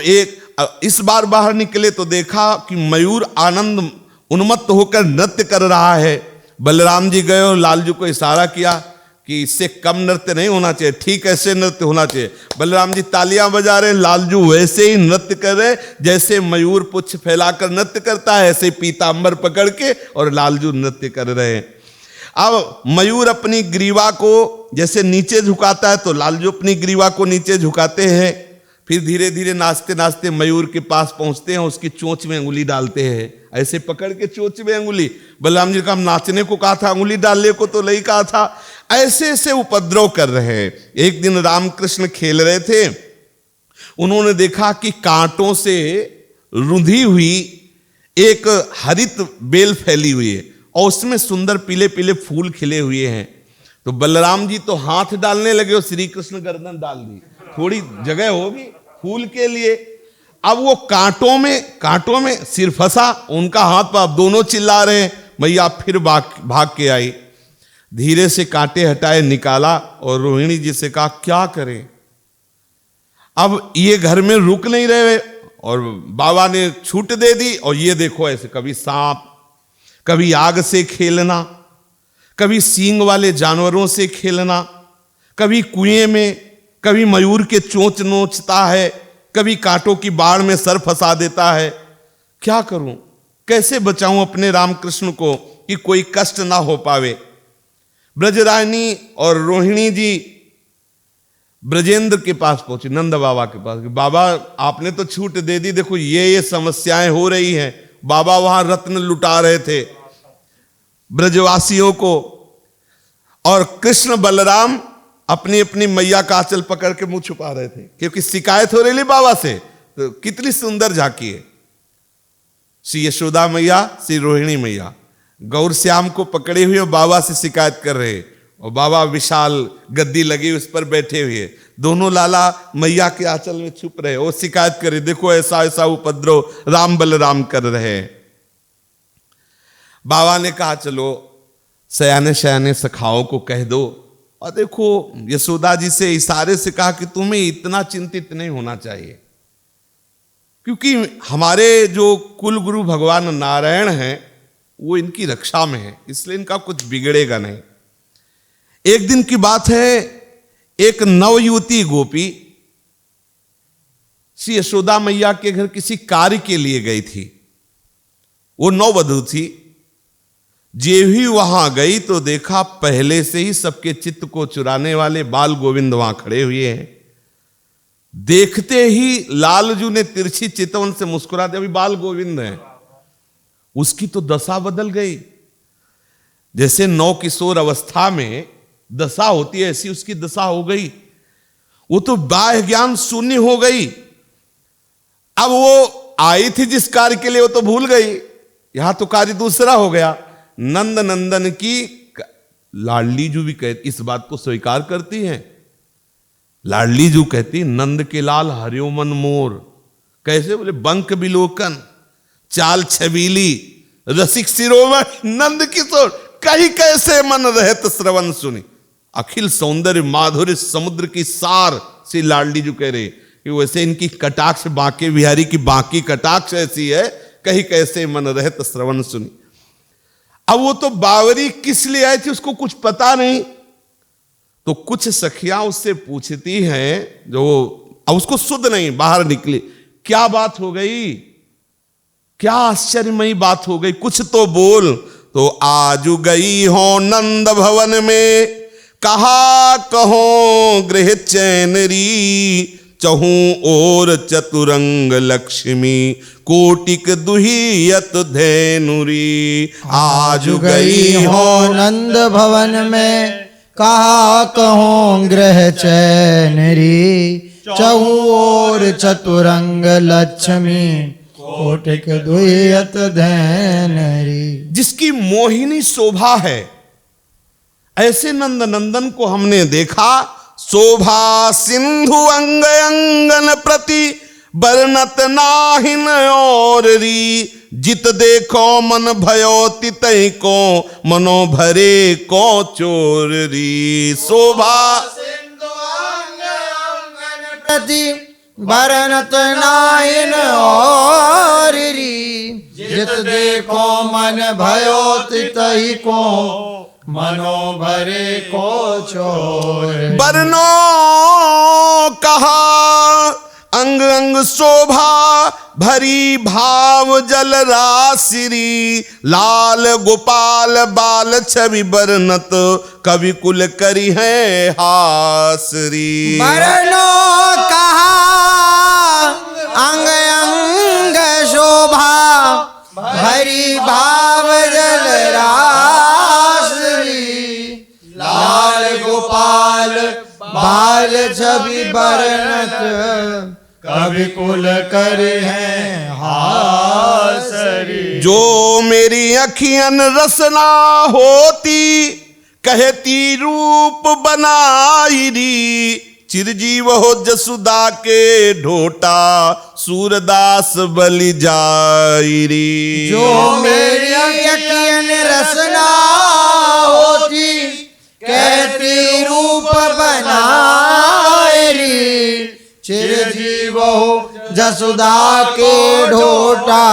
Speaker 1: इस बार बाहर निकले तो देखा कि मयूर आनंद उन्मत्त होकर नृत्य कर रहा है। बलराम जी गए और लालजू को इशारा किया कि इससे कम नृत्य नहीं होना चाहिए, ठीक ऐसे नृत्य होना चाहिए। बलराम जी तालियां बजा रहे हैं, लालजू वैसे ही नृत्य कर रहे जैसे मयूर पुच्छ फैलाकर नृत्य करता है, ऐसे पीतांबर पकड़ के और लालजू नृत्य कर रहे हैं। अब मयूर अपनी ग्रीवा को जैसे नीचे झुकाता है तो लालजू अपनी ग्रीवा को नीचे झुकाते हैं। फिर धीरे धीरे नाचते नाचते मयूर के पास पहुंचते हैं, उसकी चोंच में अंगुली डालते हैं, ऐसे पकड़ के चोंच में अंगुली। बलराम जी का हम नाचने को कहा था, अंगुली डालने को तो नहीं कहा था। ऐसे ऐसे उपद्रव कर रहे हैं। एक दिन रामकृष्ण खेल रहे थे, उन्होंने देखा कि कांटों से रुंधी हुई एक हरित बेल फैली हुई है और उसमें सुंदर पीले पीले फूल खिले हुए हैं। तो बलराम जी तो हाथ डालने लगे और श्री कृष्ण गर्दन डाल दी, थोड़ी जगह होगी फूल के लिए। अब वो कांटों में सिर फंसा, उनका हाथ पर, दोनों चिल्ला रहे हैं। मैया फिर भाग के आई, धीरे से कांटे हटाए, निकाला और रोहिणी जी से कहा क्या करें। अब ये घर में रुक नहीं रहे और बाबा ने छूट दे दी। और ये देखो ऐसे कभी सांप, कभी आग से खेलना, कभी सींग वाले जानवरों से खेलना, कभी कुएं में, कभी मयूर के चोंच नोचता है, कभी कांटों की बाढ़ में सर फंसा देता है। क्या करूं, कैसे बचाऊं अपने रामकृष्ण को कि कोई कष्ट ना हो पावे। ब्रजरानी और रोहिणी जी ब्रजेंद्र के पास पहुंचे, नंद बाबा के पास। बाबा आपने तो छूट दे दी, देखो ये समस्याएं हो रही हैं। बाबा वहां रत्न लुटा रहे थे ब्रजवासियों को, और कृष्ण बलराम अपनी अपनी मैया का आंचल पकड़ के मुंह छुपा रहे थे क्योंकि शिकायत हो रही थी बाबा से। तो कितनी सुंदर झांकी है, श्री यशोदा मैया, श्री रोहिणी मैया गौर श्याम को पकड़े हुए बाबा से शिकायत कर रहे, और बाबा विशाल गद्दी लगी उस पर बैठे हुए, दोनों लाला मैया के आंचल में छुप रहे, वो शिकायत करे देखो ऐसा ऐसा उपद्रव राम बलराम कर रहे हैं। बाबा ने कहा चलो सयाने सयाने सखाओं को कह दो, और देखो यशोदा जी से इशारे से कहा कि तुम्हें इतना चिंतित नहीं होना चाहिए, क्योंकि हमारे जो कुल गुरु भगवान नारायण हैं वो इनकी रक्षा में है, इसलिए इनका कुछ बिगड़ेगा नहीं। एक दिन की बात है, एक नवयुवती गोपी श्री यशोदा मैया के घर किसी कार्य के लिए गई थी। वो नववधू थी। जे भी वहां गई तो देखा पहले से ही सबके चित्त को चुराने वाले बाल गोविंद वहां खड़े हुए हैं। देखते ही लालजू ने तिरछी चितवन से मुस्कुरा दिया, अभी बाल गोविंद हैं। उसकी तो दशा बदल गई, जैसे नौ किशोर अवस्था में दशा होती है ऐसी उसकी दशा हो गई। वो तो बाह्य ज्ञान शून्य हो गई। अब वो आई थी जिस कार्य के लिए वो तो भूल गई, यहां तो कार्य दूसरा हो गया। नंद नंदन की लाडली जू भी कहती, इस बात को स्वीकार करती हैं। लाडली जू कहती नंद के लाल हरियो मन मोर, कैसे बोले बंक बिलोकन चाल छबीली रसिक शिरोमण नंद किशोर, कहीं कैसे मन रहत श्रवण सुनी, अखिल सौंदर्य माधुर्य समुद्र की सार से लाडली जू कह रहे कि वैसे इनकी कटाक्ष बांके बिहारी की बांकी कटाक्ष ऐसी है, कहीं कैसे मन रहत श्रवण सुनी। अब वो तो बावरी किस लिए आई थी उसको कुछ पता नहीं, तो कुछ सखियां उससे पूछती हैं, जो अब उसको सुध नहीं, बाहर निकली, क्या बात हो गई, क्या आश्चर्यमयी बात हो गई, कुछ तो बोल। तो आज गई हो नंद भवन में, कहा कहो गृह चैनरी, चहूं और चतुरंग लक्ष्मी, कोटिक दुहियत धैनुरी।
Speaker 2: आज गई हो नंद भवन में, कहा कहूँ गृह चैनरी, चहु और चतुरंग लक्ष्मी, कोटिक दुहियत धैनरी।
Speaker 1: जिसकी मोहिनी शोभा है, ऐसे नंद नंदन को हमने देखा। शोभा सिंधु अंग अंगन प्रति, बरनत नाहिन और री, जित देखो मन भयो तितै को, मनो भरे को चोरी। शोभा
Speaker 2: सिंधु अंग अंगन प्रति, बरनत नाहिन और री, जित देखो मन भयो तितहि को, मनो भरे को चोर।
Speaker 1: बरनो कहा अंग अंग शोभा, भरी भाव जल राशिरी, लाल गोपाल बाल छवि बरनत, कवि कुल करी है हासरी।
Speaker 2: बरनो कहा अंग अंग शोभा, भरी भाव जल राशिरी, लाल गोपाल बाल छवि बरनत, कवि कुल करे हैं हासरी।
Speaker 1: जो मेरी अखियन रसना होती, कहती रूप बनाई री, चिरजीव हो जसुदा के ढोटा, सूरदास बलि जाईरी।
Speaker 2: जो मेरी अखियन रसना होती, कहती रूप बनाएरी, चिरजीव हो जसुदा के ढोटा,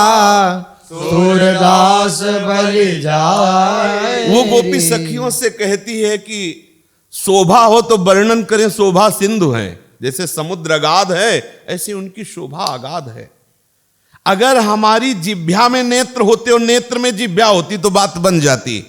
Speaker 2: सूरदास बलि जाए।
Speaker 1: वो गोपी सखियों से कहती है कि शोभा हो तो वर्णन करें, शोभा सिंधु है, जैसे समुद्र अगाध है ऐसी उनकी शोभा अगाध है। अगर हमारी जिह्वा में नेत्र होते और नेत्र में जिह्वा होती तो बात बन जाती,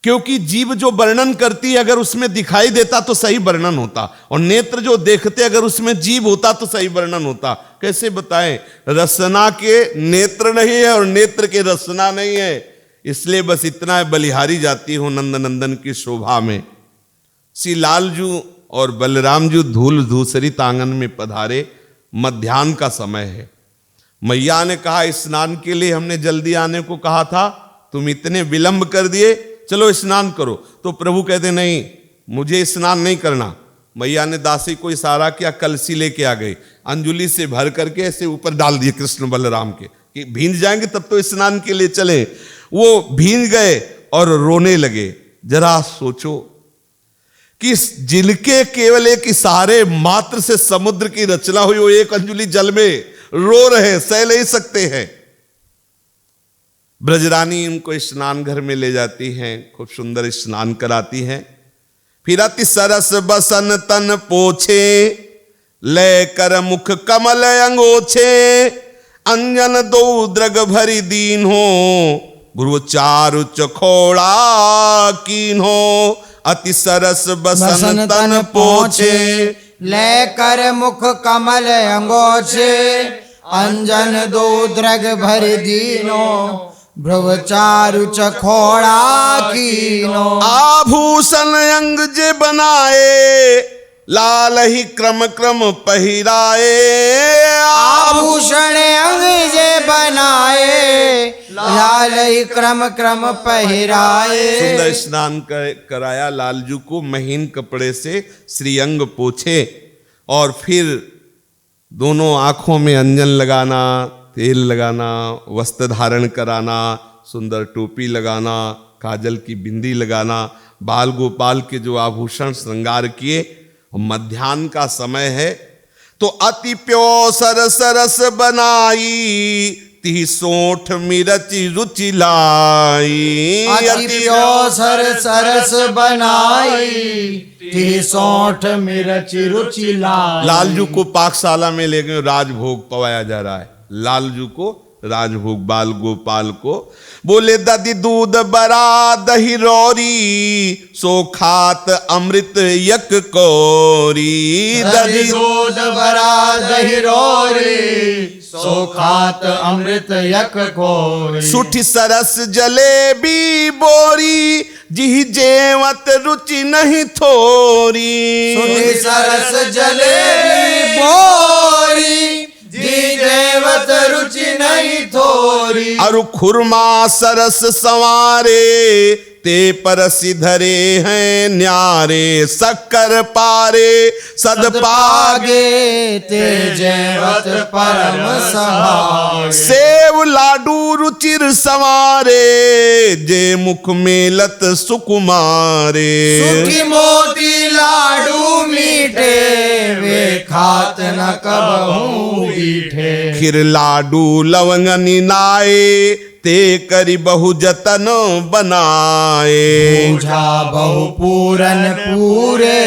Speaker 1: क्योंकि जीभ जो वर्णन करती अगर उसमें दिखाई देता तो सही वर्णन होता, और नेत्र जो देखते अगर उसमें जीभ होता तो सही वर्णन होता। कैसे बताएं, रसना के नेत्र नहीं है और नेत्र के रसना नहीं है, इसलिए बस इतना है, बलिहारी जाती हो नंद नंदन की शोभा में। श्री लालजू और बलरामजू धूल धूसरित आंगन में पधारे, मध्याह्न का समय है। मैया ने कहा स्नान के लिए हमने जल्दी आने को कहा था, तुम इतने विलंब कर दिए, चलो स्नान करो। तो प्रभु कहते नहीं, मुझे स्नान नहीं करना। मैया ने दासी को इशारा किया, कलसी लेके आ गई, अंजुली से भर करके ऐसे ऊपर डाल दिए कृष्ण बलराम के, कि भींज जाएंगे तब तो स्नान के लिए चले। वो भींज गए और रोने लगे। जरा सोचो कि जिनके केवल एक इशारे मात्र से समुद्र की रचना हुई, वो एक अंजुली जल में रो रहे, सह नहीं सकते हैं। ब्रजरानी उनको स्नान घर में ले जाती हैं, खूब सुंदर स्नान कराती हैं। फिर अति सरस बसन तन पोछे, ले कर मुख कमल अंगोछे, अंजन दो द्रग भरी दीन हो, भ्रुव चारु चखोड़ा कीन हो। अति सरस बसन तन पोछे,
Speaker 2: लेकर मुख कमल अंगोछे, अंजन दो द्रग भर दीनो, भ्रुव चारु चखोड़ा कीनो।
Speaker 1: आभूषण अंग जे बनाए, लाल ही क्रम क्रम पहिराए।
Speaker 2: आभूषण अंग जे बनाए, लाल ही क्रम क्रम पहिराए।
Speaker 1: सुंदर स्नान कराया लालजू को, महीन कपड़े से श्रीअंग पोछे, और फिर दोनों आंखों में अंजन लगाना, तेल लगाना, वस्त्र धारण कराना, सुंदर टोपी लगाना, काजल की बिंदी लगाना, बाल गोपाल के जो आभूषण श्रृंगार किए। मध्याह्न का समय है, तो अति प्योसर सरस बनाई, ती सोठ मिरचि रुचि लाई।
Speaker 2: अति प्योसर सरस बनाई, ती सोठ मिर्ची रुचि लाई।
Speaker 1: लालजू को पाकशाला में ले गए, राजभोग पवाया जा रहा है। लालजू को राजभोग, बाल गोपाल को बोले दधी दूध बरा दही रौरी, सो खात अमृत यक कौरी।
Speaker 2: दधी दूध बरा दही रोरी, सो खात अमृत यक कोरी।
Speaker 1: सुठी सरस जलेबी बोरी, जिहि जेवत रुचि नहीं थोरी।
Speaker 2: सुठी सरस जलेबी बोरी, जी देवत रुचि नहीं थोरी।
Speaker 1: अरु खुरमा सरस संवारे, ते परसि धरे हैं न्यारे। शक्कर पारे सदपागे,
Speaker 2: ते जेवत परम सहारे।
Speaker 1: सेव लाडू रुचिर संवारे, जे मुख मेलत सुकुमारे।
Speaker 2: सुखी मोती लाडू मीठे, वे खात न कबहू बीठे।
Speaker 1: खीर लाडू लवंगनी नाए, ते करी बहु जतन बनाए।
Speaker 2: पूजा बहु पूरन पूरे,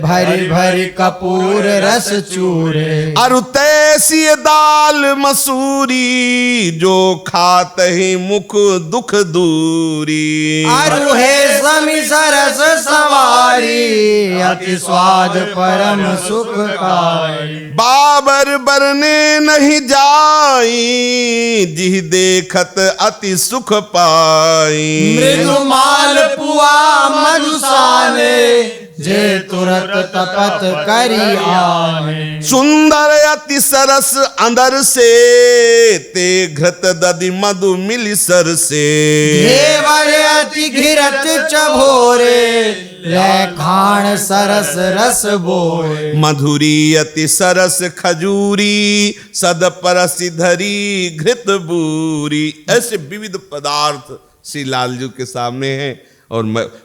Speaker 2: भरी भरी कपूर रस चूरे।
Speaker 1: अरु तैसी दाल मसूरी, जो खात ही मुख दुख दूरी।
Speaker 2: अरु है समी सरस सवारी, अति स्वाद परम सुखकारी।
Speaker 1: बाबर बरने नहीं जाई, जिह देखत अति सुख पाई।
Speaker 2: मृदु माल पुआ मधुसाने, जे तुरत तपत करी आने।
Speaker 1: सुंदर अति सरस अंदर से, ते घृत दधि मधु मिली सर से।
Speaker 2: घेवर अति घिरत चभोरे, ले खाण सरस रस बोए।
Speaker 1: मधुरी अति सरस खजूरी, सद परसि धरी घृत बूरी। ऐसे विविध पदार्थ श्री लालजू के सामने हैं, और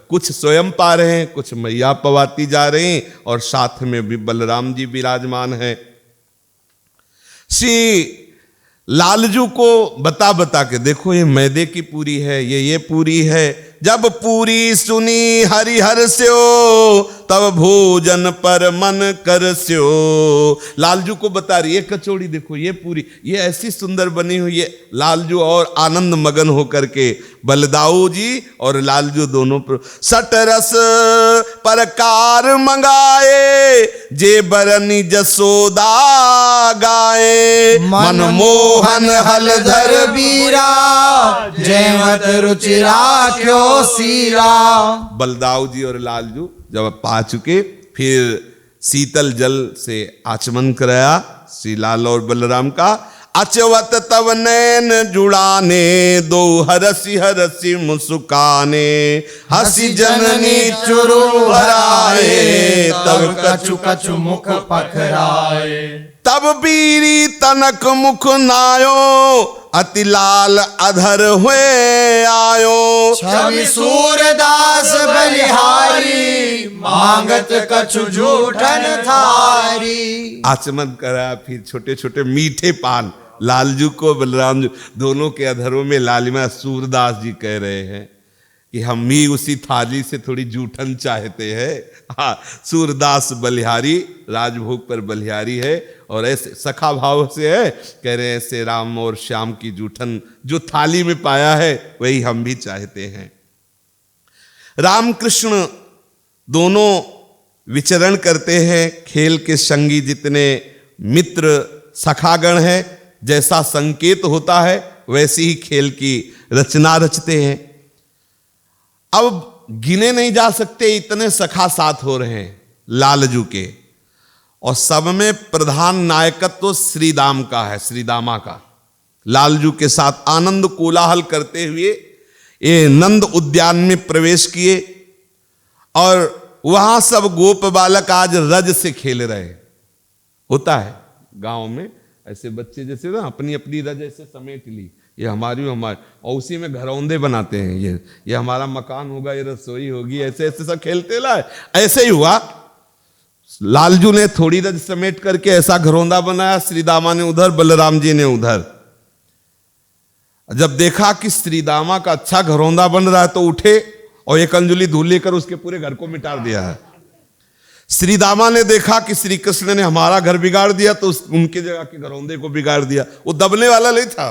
Speaker 1: कुछ स्वयं पा रहे हैं, कुछ मैया पवाती जा रहे हैं, और साथ में भी बलराम जी विराजमान हैं। श्री लालजू को बता बता के, देखो ये मैदे की पूरी है, ये पूरी है। जब पूरी सुनी हरिहर स्यो, तब भोजन पर मन कर स्यो। लालजू को बता रही है, कचौड़ी देखो, ये पूरी, ये ऐसी सुंदर बनी हुई है। लालजू और आनंद मगन होकर के, बलदाऊ जी और लालजू दोनों पर सटरस परकार मंगाए, जे बरनी जसोदा गाए। मनमोहन हलधर बीरा, जेवत रुचि राख्यो सीरा। बलदाऊ जी और लालजू जब पा चुके, फिर शीतल जल से आचमन कराया श्री लाल और बलराम का। अचवत तव नैन जुड़ाने, दो हरसी हरसी मुस्काने। हसी जननी चुरु भराए, तब कछु कछु मुख पखराए। तब बीरी तनक मुख नायो, अति लाल अधर हुए आयो।
Speaker 2: छवि सूरदास बलिहारी, मांगत कछु जूठन थारी।
Speaker 1: आचमन करा, फिर छोटे छोटे मीठे पान लालजू को बलराम जी दोनों के अधरों में लालिमा। सूरदास जी कह रहे हैं कि हम भी उसी थाली से थोड़ी जूठन चाहते हैं। हाँ, सूरदास बलिहारी, राजभोग पर बलिहारी है, और ऐसे सखा भाव से है, कह रहे हैं ऐसे राम और श्याम की जूठन जो थाली में पाया है, वही हम भी चाहते हैं। रामकृष्ण दोनों विचरण करते हैं। खेल के संगी जितने मित्र सखागण हैं, जैसा संकेत होता है वैसी ही खेल की रचना रचते हैं। अब गिने नहीं जा सकते, इतने सखा साथ हो रहे हैं लालजू के, और सब में प्रधान नायकत्व तो श्रीदाम का है, श्रीदामा का। लालजू के साथ आनंद कोलाहल करते हुए ये नंद उद्यान में प्रवेश किए, और वहां सब गोप बालक आज रज से खेल रहे। होता है गांव में ऐसे बच्चे, जैसे ना अपनी अपनी रज ऐसे समेट ली, ये हमारी हमारी, और उसी में घरौंदे बनाते हैं। ये हमारा मकान होगा, ये रसोई होगी, ऐसे ऐसे सब खेलते ला। ऐसे ही हुआ, लालजू ने थोड़ी रज समेट करके ऐसा घरौंदा बनाया, श्री दामा ने उधर, बलराम जी ने उधर। जब देखा कि श्री दामा का अच्छा घरौंदा बन रहा है तो उठे और एक अंजुली धूल लेकर उसके पूरे घर को मिटा दिया है। श्री दामा ने देखा कि श्री कृष्ण ने हमारा घर बिगाड़ दिया तो उनके जगह के घरौंदे को बिगाड़ दिया। वो दबने वाला नहीं था।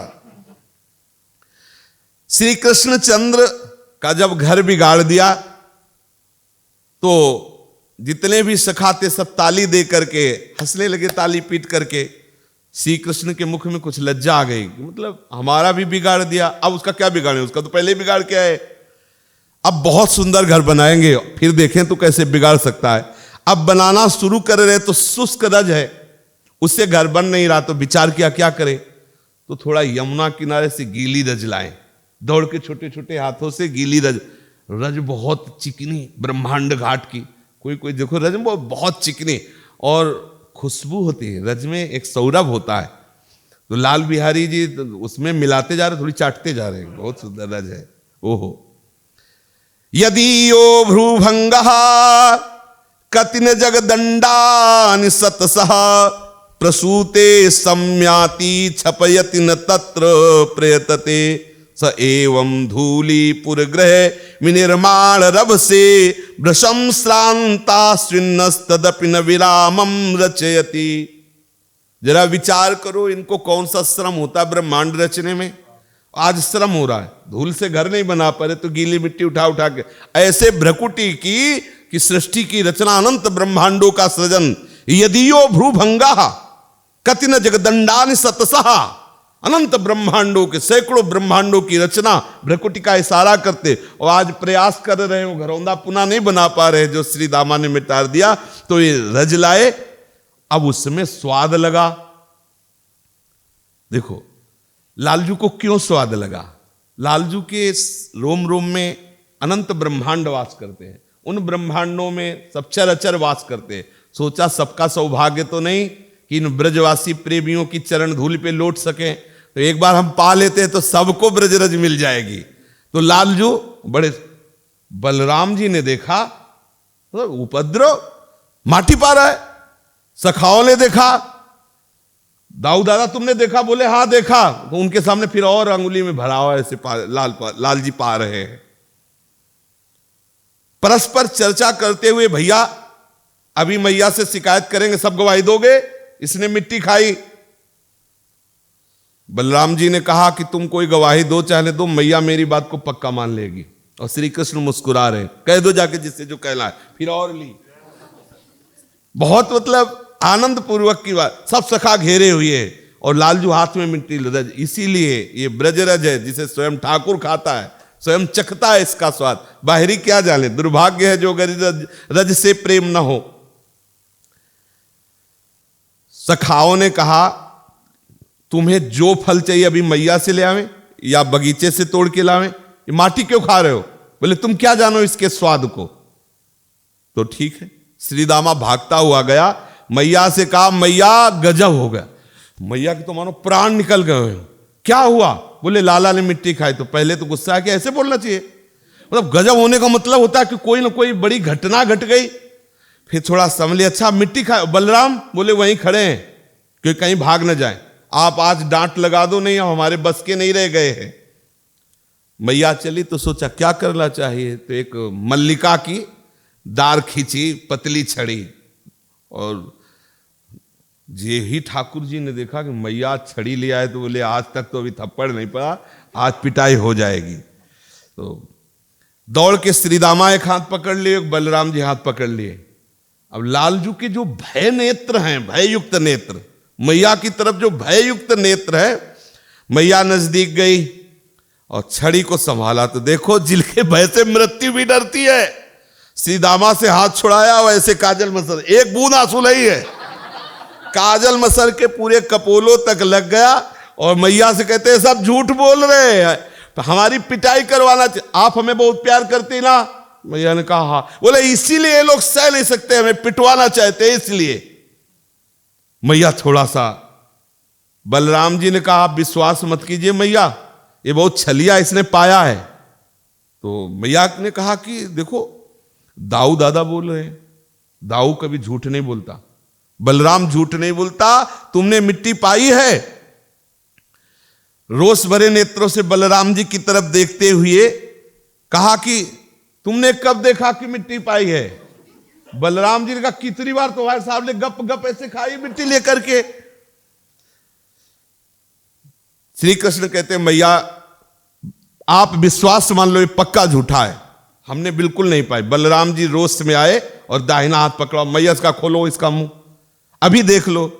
Speaker 1: श्री कृष्ण चंद्र का जब घर बिगाड़ दिया तो जितने भी सखा थे सब ताली दे करके हंसने लगे, ताली पीट करके। श्री कृष्ण के मुख में कुछ लज्जा आ गई, मतलब हमारा भी बिगाड़ दिया, अब उसका क्या बिगाड़े, उसका तो पहले ही बिगाड़ के आए। अब बहुत सुंदर घर बनाएंगे, फिर देखें तो कैसे बिगाड़ सकता है। अब बनाना शुरू कर रहे तो शुष्क रज है, उससे घर बन नहीं रहा, तो विचार किया क्या करे, तो थोड़ा यमुना किनारे से गीली रज लाएं, दौड़ के छोटे छोटे हाथों से गीली रज। रज बहुत चिकनी, ब्रह्मांड घाट की, कोई कोई देखो रज में बहुत चिकनी और खुशबू होती है, रज में एक सौरभ होता है। तो लाल बिहारी जी उसमें मिलाते जा रहे, थोड़ी चाटते जा रहे, बहुत सुंदर रज है। ओहो यदि यो भ्रूभंगः कतिन जगदंडानि सतसः प्रसूते सम्याति छपयति न तत्र प्रयतते स एवं धूलीपुरग्रह विनिर्माण रभ से भृशं श्रांता स्विन्नस्तदपि न विरामं रचयति। जरा विचार करो, इनको कौन सा श्रम होता है ब्रह्मांड रचने में। आज श्रम हो रहा है, धूल से घर नहीं बना पा रहे तो गीली मिट्टी उठा उठा के ऐसे भ्रकुटी की कि सृष्टि की रचना, अनंत ब्रह्मांडों का सृजन। यदियो भ्रूभंगा कतिन जगदंडानि सतसः, अनंत ब्रह्मांडों के सैकड़ों ब्रह्मांडों की रचना भ्रकुटी का इशारा करते, और आज प्रयास कर रहे हो, घरौंदा पुनः नहीं बना पा रहे जो श्री दामा ने मिटा दिया। तो ये रज लाए, अब उसमें स्वाद लगा। देखो लालजू को क्यों स्वाद लगा, लालजू के रोम रोम में अनंत ब्रह्मांड वास करते हैं, उन ब्रह्मांडों में सब चराचर वास करते हैं। सोचा सबका सौभाग्य तो नहीं कि इन ब्रजवासी प्रेमियों की चरण धूल पे लौट सके, तो एक बार हम पा लेते हैं तो सबको ब्रजरज मिल जाएगी। तो लालजू बड़े, बलराम जी ने देखा तो उपद्रव माटी पा रहा है, सखाओं ने देखा, दाऊ दादा तुमने देखा, बोले हाँ देखा, तो उनके सामने फिर और अंगुली में भरा हुआ ऐसे लाल जी पा रहे हैं। परस्पर चर्चा करते हुए, भैया अभी मैया से शिकायत करेंगे, सब गवाही दोगे, इसने मिट्टी खाई। बलराम जी ने कहा कि तुम कोई गवाही दो चाहे दो, मैया मेरी बात को पक्का मान लेगी। और श्री कृष्ण मुस्कुरा रहे, कह दो जाके जिससे जो कहना है। फिर और ली, बहुत मतलब आनंद पूर्वक की बात, सब सखा घेरे हुए और लालजू हाथ में मिट्टी रज। इसीलिए ये ब्रजरज है जिसे स्वयं ठाकुर खाता है, स्वयं चखता है इसका स्वाद, बाहरी क्या जाने। दुर्भाग्य है जो अगर रज से प्रेम न हो। सखाओं ने कहा तुम्हें जो फल चाहिए अभी मैया से ले आवें या बगीचे से तोड़ के लावें, ये माटी क्यों खा रहे हो? बोले तुम क्या जानो इसके स्वाद को। तो ठीक है, श्री दामा भागता हुआ गया, मैया से कहा मैया गजब हो गया। मैया के तो मानो प्राण निकल गए। क्या हुआ? बोले लाला ने मिट्टी खाई। तो पहले तो गुस्सा है कि ऐसे बोलना चाहिए, मतलब गजब होने का मतलब होता है कि कोई ना कोई बड़ी घटना घट गई। फिर थोड़ा संभले, अच्छा मिट्टी खाए। बलराम बोले वहीं खड़े हैं कि कहीं भाग न जाए, आप आज डांट लगा दो, नहीं हमारे बस के नहीं रह गए हैं। मैया चली तो सोचा क्या करना चाहिए, तो एक मल्लिका की दार खींची, पतली छड़ी, और जे ही ठाकुर जी ने देखा कि मैया छड़ी ले आए तो बोले आज तक तो अभी थप्पड़ नहीं पड़ा, आज पिटाई हो जाएगी। तो दौड़ के श्रीदामा एक हाथ पकड़ लिए, बलराम जी हाथ पकड़ लिए। अब लालजू के जो भय नेत्र हैं, भययुक्त नेत्र, मैया की तरफ जो भययुक्त नेत्र है, मैया नजदीक गई और छड़ी को संभाला तो देखो जिनके भय से मृत्यु भी डरती है, श्रीदामा से हाथ छुड़ाया और ऐसे काजल मसर, एक बूंद आंसू नहीं है, काजल मसर के पूरे कपोलों तक लग गया। और मैया से कहते हैं सब झूठ बोल रहे हैं, तो हमारी पिटाई करवाना चाहिए, आप हमें बहुत प्यार करती ना। मैया ने कहा हाँ। बोले इसीलिए ये लोग सह नहीं सकते, हमें पिटवाना चाहते हैं इसलिए। मैया थोड़ा सा, बलराम जी ने कहा आप विश्वास मत कीजिए मैया, ये बहुत छलिया इसने पाया है। तो मैया ने कहा कि देखो दाऊ दादा बोल रहे हैं, दाऊ कभी झूठ नहीं बोलता, बलराम झूठ नहीं बोलता। तुमने मिट्टी पाई है? रोष भरे नेत्रों से बलराम जी की तरफ देखते हुए कहा कि तुमने कब देखा कि मिट्टी पाई है? बलराम जी ने कहा कितनी बार तो भाई साहब ने गप गप ऐसे खाई मिट्टी लेकर के। श्री कृष्ण कहते हैं मैया आप विश्वास मान लो ये पक्का झूठा है, हमने बिल्कुल नहीं पाई। बलराम जी रोष में आए और दाहिना हाथ पकड़ा, मैया इसका खोलो इसका मुंह, अभी देख लो।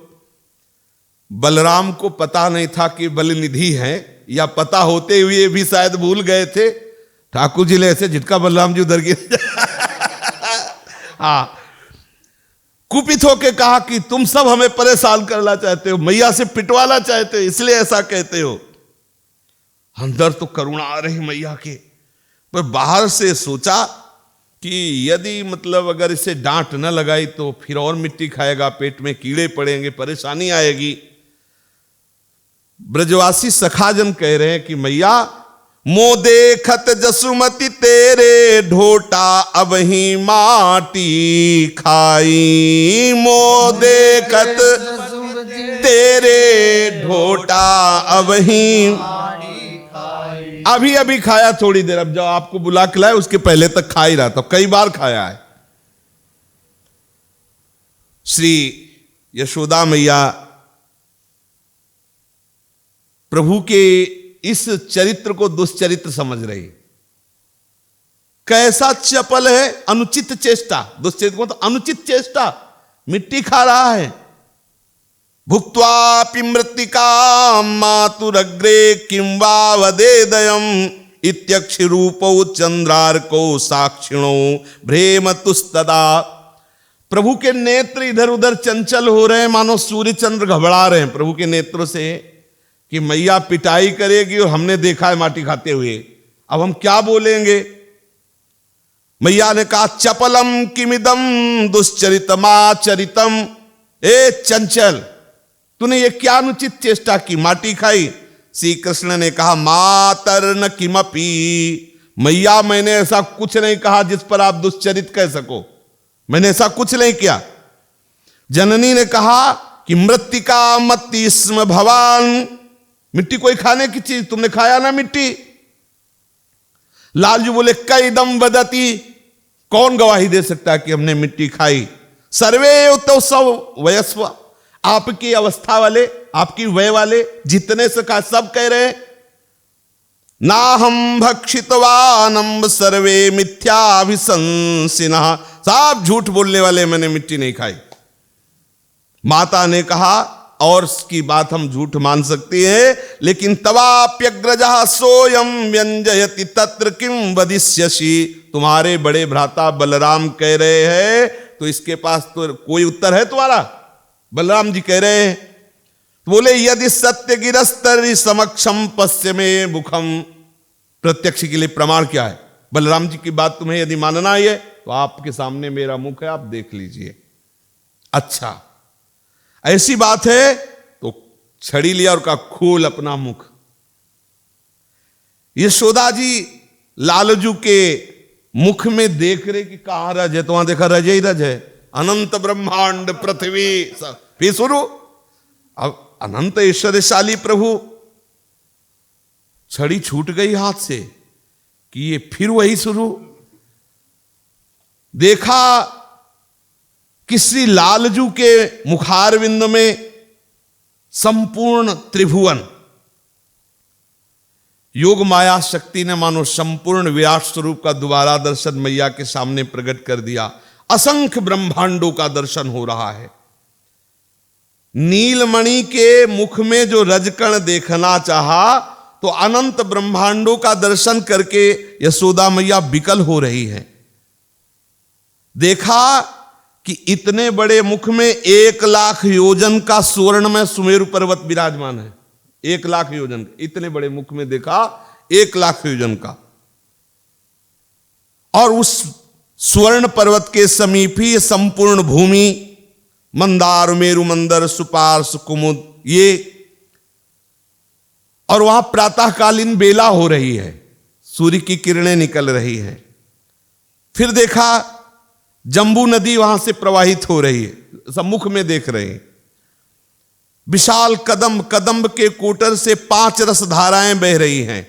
Speaker 1: बलराम को पता नहीं था कि बलनिधि है, या पता होते हुए भी शायद भूल गए थे। ठाकुर जी ने ऐसे झटका बलराम जी उधर गिर हाँ, कुपित होके कहा कि तुम सब हमें परेशान करना चाहते हो, मैया से पिटवाना चाहते हो, इसलिए ऐसा कहते हो। अंदर तो करुणा आ रही मैया के, पर बाहर से सोचा कि यदि मतलब अगर इसे डांट न लगाई तो फिर और मिट्टी खाएगा, पेट में कीड़े पड़ेंगे, परेशानी आएगी। ब्रजवासी सखाजन कह रहे हैं कि मैया मो देखत जसुमति तेरे ढोटा अब ही माटी खाई, मो देखत तेरे ढोटा अब ही अभी अभी खाया, थोड़ी देर, अब जब आपको बुला के लाए उसके पहले तक खा ही रहा था, कई बार खाया है। श्री यशोदा मैया प्रभु के इस चरित्र को दुष्चरित्र समझ रही। कैसा चपल है, अनुचित चेष्टा, दुष्चरित्र को तो अनुचित चेष्टा, मिट्टी खा रहा है। भुक्त्वापि मृत्तिका मातुरग्रे किं वा वदेदयम् इत्यक्षिरूपौ चंद्रार्को साक्षिणो भ्रेमतुस्तदा। प्रभु के नेत्र इधर उधर चंचल हो रहे हैं, मानो सूर्य चंद्र घबरा रहे हैं प्रभु के नेत्रों से कि मैया पिटाई करेगी और हमने देखा है माटी खाते हुए, अब हम क्या बोलेंगे। मैया ने कहा चपलम किमिदम दुश्चरितमाचरितम, ए चंचल तूने ये क्या अनुचित चेष्टा की, माटी खाई। श्री कृष्ण ने कहा मातर्न किमपि, मैया मैंने ऐसा कुछ नहीं कहा जिस पर आप दुश्चरित कह सको, मैंने ऐसा कुछ नहीं किया। जननी ने कहा कि मृत्तिका मत्ति स्म भवान, मिट्टी कोई खाने की चीज, तुमने खाया ना मिट्टी। लालजू बोले कई दम वदती, कौन गवाही दे सकता है कि हमने मिट्टी खाई। सर्वे तो सब वयस्व, आपकी अवस्था वाले, आपकी वय वाले जितने से कहा सब कह रहे हैं ना हम भक्षितवानम सर्वे मिथ्याभिशंसिनः, सब झूठ बोलने वाले, मैंने मिट्टी नहीं खाई। माता ने कहा और इसकी बात हम झूठ मान सकते हैं, लेकिन तवाप्यग्रजः सोयम व्यंजयति तत्र किम वदिष्यसि, तुम्हारे बड़े भ्राता बलराम कह रहे हैं तो इसके पास तो कोई उत्तर है तुम्हारा। बलराम जी कह रहे हैं, बोले यदि सत्य गिरस्तरि समक्षम पश्चिमे मुखम, प्रत्यक्ष के लिए प्रमाण क्या है। बलराम जी की बात तुम्हें यदि मानना ही है तो आपके सामने मेरा मुख है, आप देख लीजिए। अच्छा ऐसी बात है तो छड़ी लिया और कहा खोल अपना मुख। यशोदा जी लालजू के मुख में देख रहे कि कहां रज है, तो वहां देखा रज ही रज है, अनंत ब्रह्मांड पृथ्वी, फिर शुरू। अब अनंत ऐश्वर्यशाली प्रभु, छड़ी छूट गई हाथ से कि ये फिर वही शुरू। देखा कि श्री लालजू के मुखारविंद में संपूर्ण त्रिभुवन, योग माया शक्ति ने मानो संपूर्ण विराट स्वरूप का दोबारा दर्शन मैया के सामने प्रकट कर दिया। असंख्य ब्रह्मांडों का दर्शन हो रहा है। नीलमणि के मुख में जो रजकण देखना चाहा तो अनंत ब्रह्मांडों का दर्शन करके यशोदा मैया विकल हो रही है। देखा कि इतने बड़े मुख में 1,00,000 योजन का स्वर्ण में सुमेरु पर्वत विराजमान है। 1,00,000 योजन, इतने बड़े मुख में देखा 1,00,000 योजन का, और उस स्वर्ण पर्वत के समीप ही संपूर्ण भूमि, मंदार, मेरु मंदर, सुपार्श, कुमुद, ये, और वहां प्रातःकालीन बेला हो रही है, सूर्य की किरणें निकल रही है। फिर देखा जंबू नदी वहां से प्रवाहित हो रही है, सब मुख में देख रहे हैं। विशाल कदम्ब, कदम्ब के कोटर से 5 रस धाराएं बह रही हैं।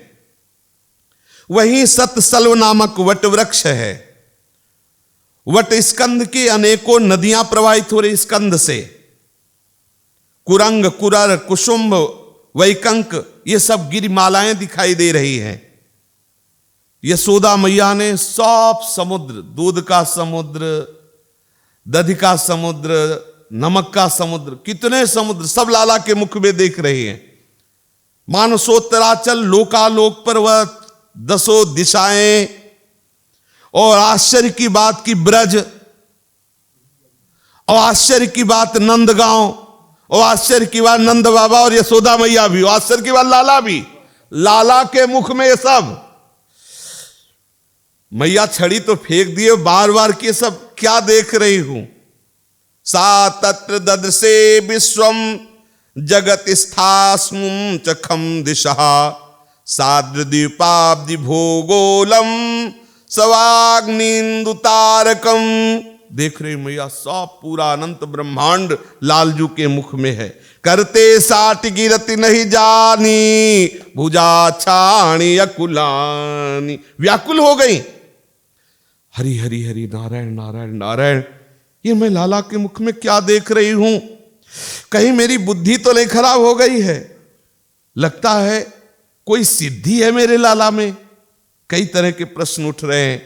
Speaker 1: वहीं सतसल्व नामक वट वृक्ष है। वट स्कंद की अनेकों नदियां प्रवाहित हो रही स्कंद से। कुरंग, कुरर, कुसुम्भ, वैकंक, ये सब गिरिमालाएं दिखाई दे रही हैं। यशोदा मैया ने सब समुद्र, दूध का समुद्र, दधि का समुद्र, नमक का समुद्र, कितने समुद्र, सब लाला के मुख में देख रहे हैं। मानसोत्तराचल, लोकालोक पर्वत, 10 दिशाएं, और आश्चर्य की बात की ब्रज, और आश्चर्य की बात नंदगांव, और आश्चर्य की बात नंद बाबा और यशोदा मैया भी, और आश्चर्य की बात लाला भी। लाला के मुख में ये सब। मैया छड़ी तो फेंक दिए बार बार के, सब क्या देख रही हूं। सा तत्र ददृशे विश्वम जगत स्थास्मुं चखम दिशा साद्रदीपाब्दि भूगोलम सवाग्निंदु तारकम। देख रही मैया, सब पूरा अनंत ब्रह्मांड लालजू के मुख में है। करते साट गिरति नहीं जानी भुजा छाणी अकुलानी। व्याकुल हो गई। हरि हरि हरि नारायण नारायण नारायण। ये मैं लाला के मुख में क्या देख रही हूं? कहीं मेरी बुद्धि तो नहीं खराब हो गई है? लगता है कोई सिद्धि है मेरे लाला में। कई तरह के प्रश्न उठ रहे हैं।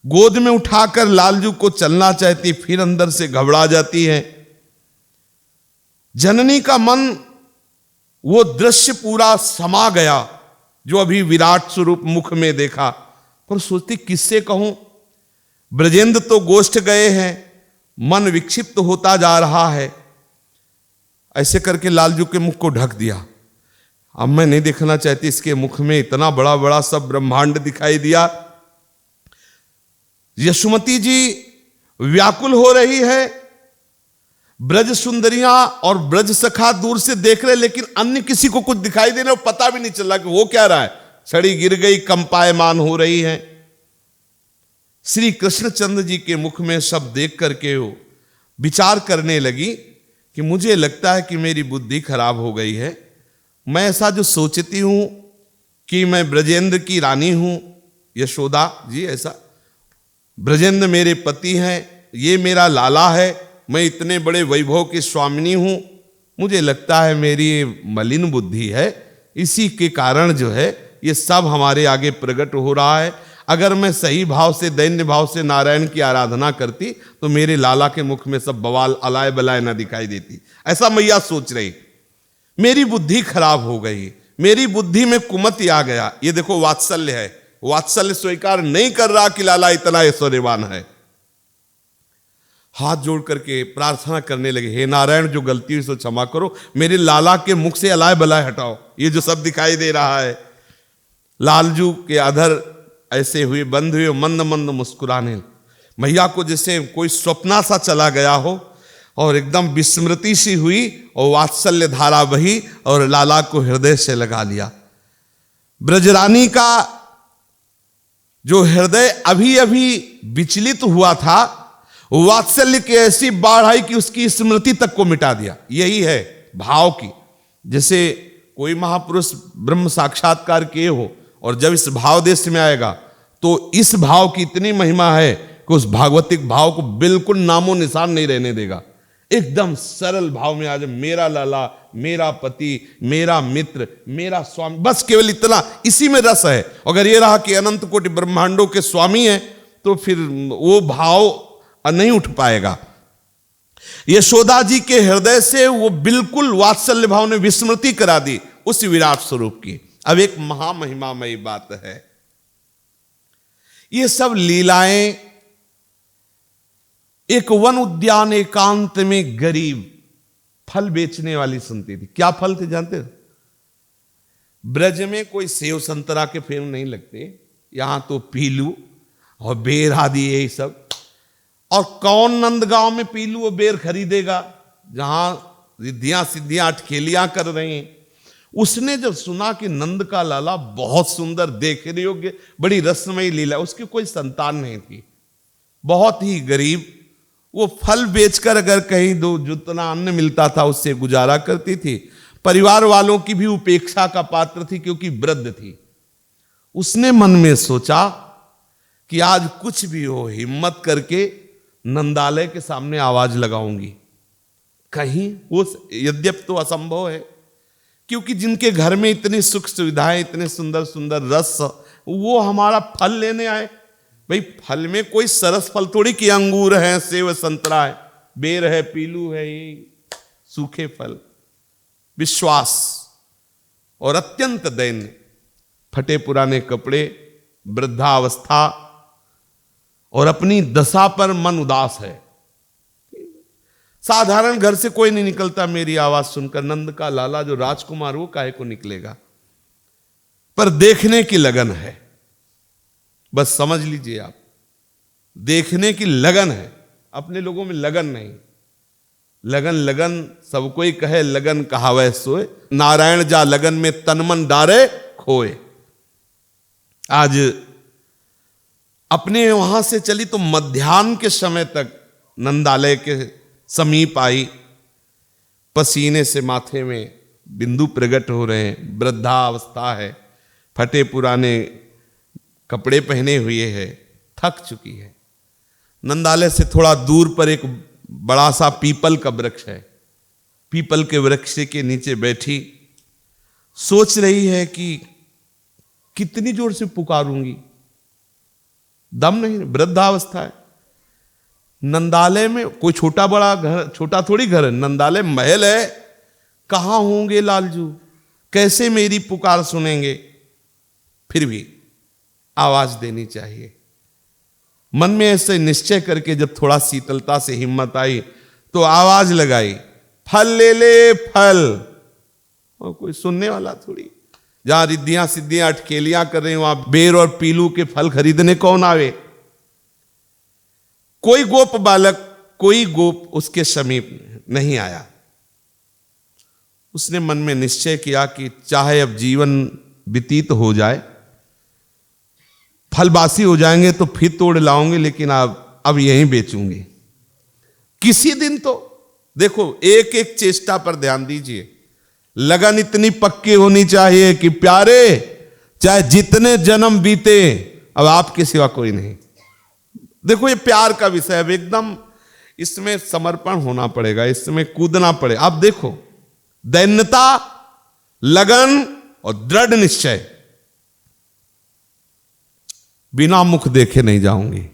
Speaker 1: गोद में उठाकर लालजू को चलना चाहती, फिर अंदर से घबरा जाती है। जननी का मन वो दृश्य पूरा समा गया जो अभी विराट स्वरूप मुख में देखा, पर सोचती किससे कहूं। ब्रजेंद्र तो गोष्ठ गए हैं, मन विक्षिप्त होता जा रहा है। ऐसे करके लालजू के मुख को ढक दिया। अब मैं नहीं देखना चाहती इसके मुख में, इतना बड़ा बड़ा सब ब्रह्मांड दिखाई दिया। यशोमती जी व्याकुल हो रही है। ब्रज सुंदरियां और ब्रज सखा दूर से देख रहे, लेकिन अन्य किसी को कुछ दिखाई दे रहा, पता भी नहीं चला कि वो क्या रहा है। छड़ी गिर गई, कंपायमान हो रही है। श्री कृष्णचंद्र जी के मुख में सब देख करके वो विचार करने लगी कि मुझे लगता है कि मेरी बुद्धि खराब हो गई है। मैं ऐसा जो सोचती हूं कि मैं ब्रजेंद्र की रानी हूं, यशोदा जी, ऐसा ब्रजेंद्र मेरे पति हैं, ये मेरा लाला है, मैं इतने बड़े वैभव की स्वामिनी हूं। मुझे लगता है मेरी मलिन बुद्धि है, इसी के कारण जो है ये सब हमारे आगे प्रकट हो रहा है। अगर मैं सही भाव से, दैन्य भाव से नारायण की आराधना करती तो मेरे लाला के मुख में सब बवाल अलाय बलाय ना दिखाई देती। ऐसा मैया सोच रही। मेरी बुद्धि खराब हो गई, मेरी बुद्धि में कुमति आ गया। ये देखो वात्सल्य है, वात्सल्य स्वीकार नहीं कर रहा कि लाला इतना ऐश्वर्यवान है। हाथ जोड़ करके प्रार्थना करने लगे, हे नारायण, जो गलती हुई सो क्षमा करो, मेरे लाला के मुख से अलाय बलाय हटाओ, ये जो सब दिखाई दे रहा है। लालजू के अधर ऐसे हुए, बंद हुए, मंद मंद मुस्कुराने। मैया को जैसे कोई स्वप्ना सा चला गया हो और एकदम विस्मृति सी हुई, और वात्सल्य धारा बही और लाला को हृदय से लगा लिया। ब्रजरानी का जो हृदय अभी अभी विचलित हुआ था, वात्सल्य की ऐसी बाढ़ आई कि उसकी स्मृति तक को मिटा दिया। यही है भाव की। जैसे कोई महापुरुष ब्रह्म साक्षात्कार किए हो और जब इस भाव देश में आएगा तो इस भाव की इतनी महिमा है कि उस भागवतिक भाव को बिल्कुल नामो निशान नहीं रहने देगा। एकदम सरल भाव में आ जाए, मेरा लाला, मेरा पति, मेरा मित्र, मेरा स्वामी, बस केवल इतना, इसी में रस है। अगर ये रहा कि अनंत कोटि ब्रह्मांडों के स्वामी है तो फिर वो भाव नहीं उठ पाएगा। यशोदा जी के हृदय से वो बिल्कुल वात्सल्य भाव ने विस्मृति करा दी उस विराट स्वरूप की। अब एक महामहिमामयी बात है, ये सब लीलाएं एक वन उद्यान एकांत में गरीब फल बेचने वाली सुनती थी। क्या फल थे जानते हो? ब्रज में कोई सेव संतरा के पेड़ नहीं लगते, यहां तो पीलू और बेर आदि यही सब। और कौन नंदगांव में पीलू और बेर खरीदेगा जहां रिद्धियां सिद्धियां अटखेलियां कर रही हैं। उसने जब सुना कि नंद का लाला बहुत सुंदर, देखने योग्य, बड़ी रसमयी लीला, उसकी कोई संतान नहीं थी, बहुत ही गरीब, वो फल बेचकर अगर कहीं दो जितना अन्न मिलता था उससे गुजारा करती थी। परिवार वालों की भी उपेक्षा का पात्र थी क्योंकि वृद्ध थी। उसने मन में सोचा कि आज कुछ भी हो हिम्मत करके नंदालय के सामने आवाज लगाऊंगी, कहीं वो, यद्यप तो असंभव है क्योंकि जिनके घर में इतनी सुख सुविधाएं, इतने सुंदर सुंदर रस, वो हमारा फल लेने आए। भाई फल में कोई सरस फल थोड़ी कि अंगूर है, सेब संतरा है, बेर है, पीलू है, ये सूखे फल। विश्वास और अत्यंत दैन्य, फटे पुराने कपड़े, वृद्धावस्था और अपनी दशा पर मन उदास है। साधारण घर से कोई नहीं निकलता मेरी आवाज सुनकर। नंद का लाला जो राजकुमार वो काहे को निकलेगा, पर देखने की लगन है। बस समझ लीजिए आप, देखने की लगन है। अपने लोगों में लगन नहीं। लगन लगन सब कोई कहे, लगन कहावै सोए, नारायण जा लगन में तन मन डारे खोए। आज अपने वहां से चली तो मध्याह्न के समय तक नंदालय के समीप आई। पसीने से माथे में बिंदु प्रकट हो रहे हैं, वृद्धावस्था है, फटे पुराने कपड़े पहने हुए है, थक चुकी है। नंदालय से थोड़ा दूर पर एक बड़ा सा पीपल का वृक्ष है। पीपल के वृक्ष के नीचे बैठी सोच रही है कि कितनी जोर से पुकारूंगी, दम नहीं, वृद्धावस्था है। नंदालय में कोई छोटा बड़ा घर, छोटा थोड़ी घर है, नंदालय महल है। कहां होंगे लालजू, कैसे मेरी पुकार सुनेंगे? फिर भी आवाज देनी चाहिए। मन में ऐसे निश्चय करके जब थोड़ा शीतलता से हिम्मत आई तो आवाज लगाई, फल ले ले फल। और कोई सुनने वाला थोड़ी, जहां रिद्धियां सिद्धियां अटकेलियां कर रही वहां बेर और पीलू के फल खरीदने कौन आवे? कोई गोप बालक, कोई गोप उसके समीप नहीं आया। उसने मन में निश्चय किया कि चाहे अब जीवन व्यतीत हो जाए, फल बासी हो जाएंगे तो फिर तोड़ लाऊंगी, लेकिन अब यहीं बेचूंगी। किसी दिन तो देखो, एक एक चेष्टा पर ध्यान दीजिए। लगन इतनी पक्की होनी चाहिए कि प्यारे चाहे जितने जन्म बीते अब आपके सिवा कोई नहीं। देखो ये प्यार का विषय है, एकदम इसमें समर्पण होना पड़ेगा, इसमें कूदना पड़ेगा। अब देखो, दैन्यता, लगन और दृढ़ निश्चय, बिना मुख देखे नहीं जाऊंगी।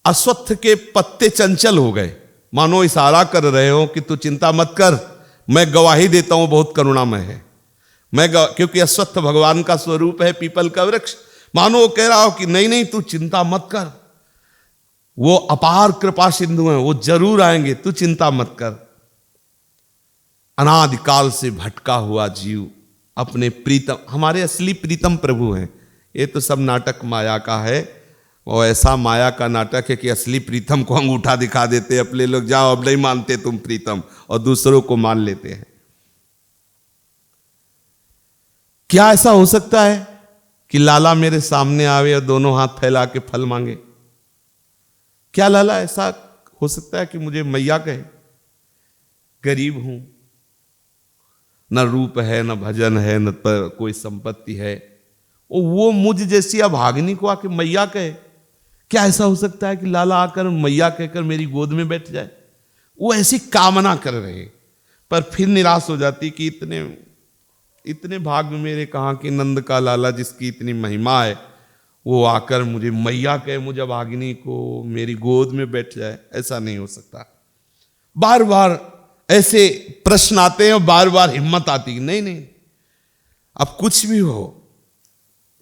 Speaker 1: अश्वत्थ के पत्ते चंचल हो गए, मानो इशारा कर रहे हो कि तू चिंता मत कर, मैं गवाही देता हूं बहुत करुणामय है। क्योंकि अश्वत्थ भगवान का स्वरूप है, पीपल का वृक्ष। मानो वो कह रहा हो कि नहीं नहीं तू चिंता मत कर, वो अपार कृपा सिंधु हैं, वो जरूर आएंगे, तू चिंता मत कर। अनादिकाल से भटका हुआ जीव अपने प्रीतम, हमारे असली प्रीतम प्रभु हैं। ये तो सब नाटक माया का है, और ऐसा माया का नाटक है कि असली प्रीतम को अंगूठा दिखा देते अपने लोग, जाओ अब नहीं मानते तुम प्रीतम, और दूसरों को मान लेते हैं। क्या ऐसा हो सकता है कि लाला मेरे सामने आवे और दोनों हाथ फैला के फल मांगे? क्या लाला ऐसा हो सकता है कि मुझे मैया कहे? गरीब हूं, न रूप है, न भजन है, न पर कोई संपत्ति है, वो मुझ जैसी अभागिनी को आके मैया कहे? क्या ऐसा हो सकता है कि लाला आकर मैया कहकर मेरी गोद में बैठ जाए? वो ऐसी कामना कर रहे, पर फिर निराश हो जाती कि इतने भाग्य मेरे कहाँ कि नंद का लाला जिसकी इतनी महिमा है वो आकर मुझे मैया कहे, मुझे अभागिनी को मेरी गोद में बैठ जाए। ऐसा नहीं हो सकता। बार बार ऐसे प्रश्न आते हैं और बार बार हिम्मत आती है, नहीं नहीं अब कुछ भी हो,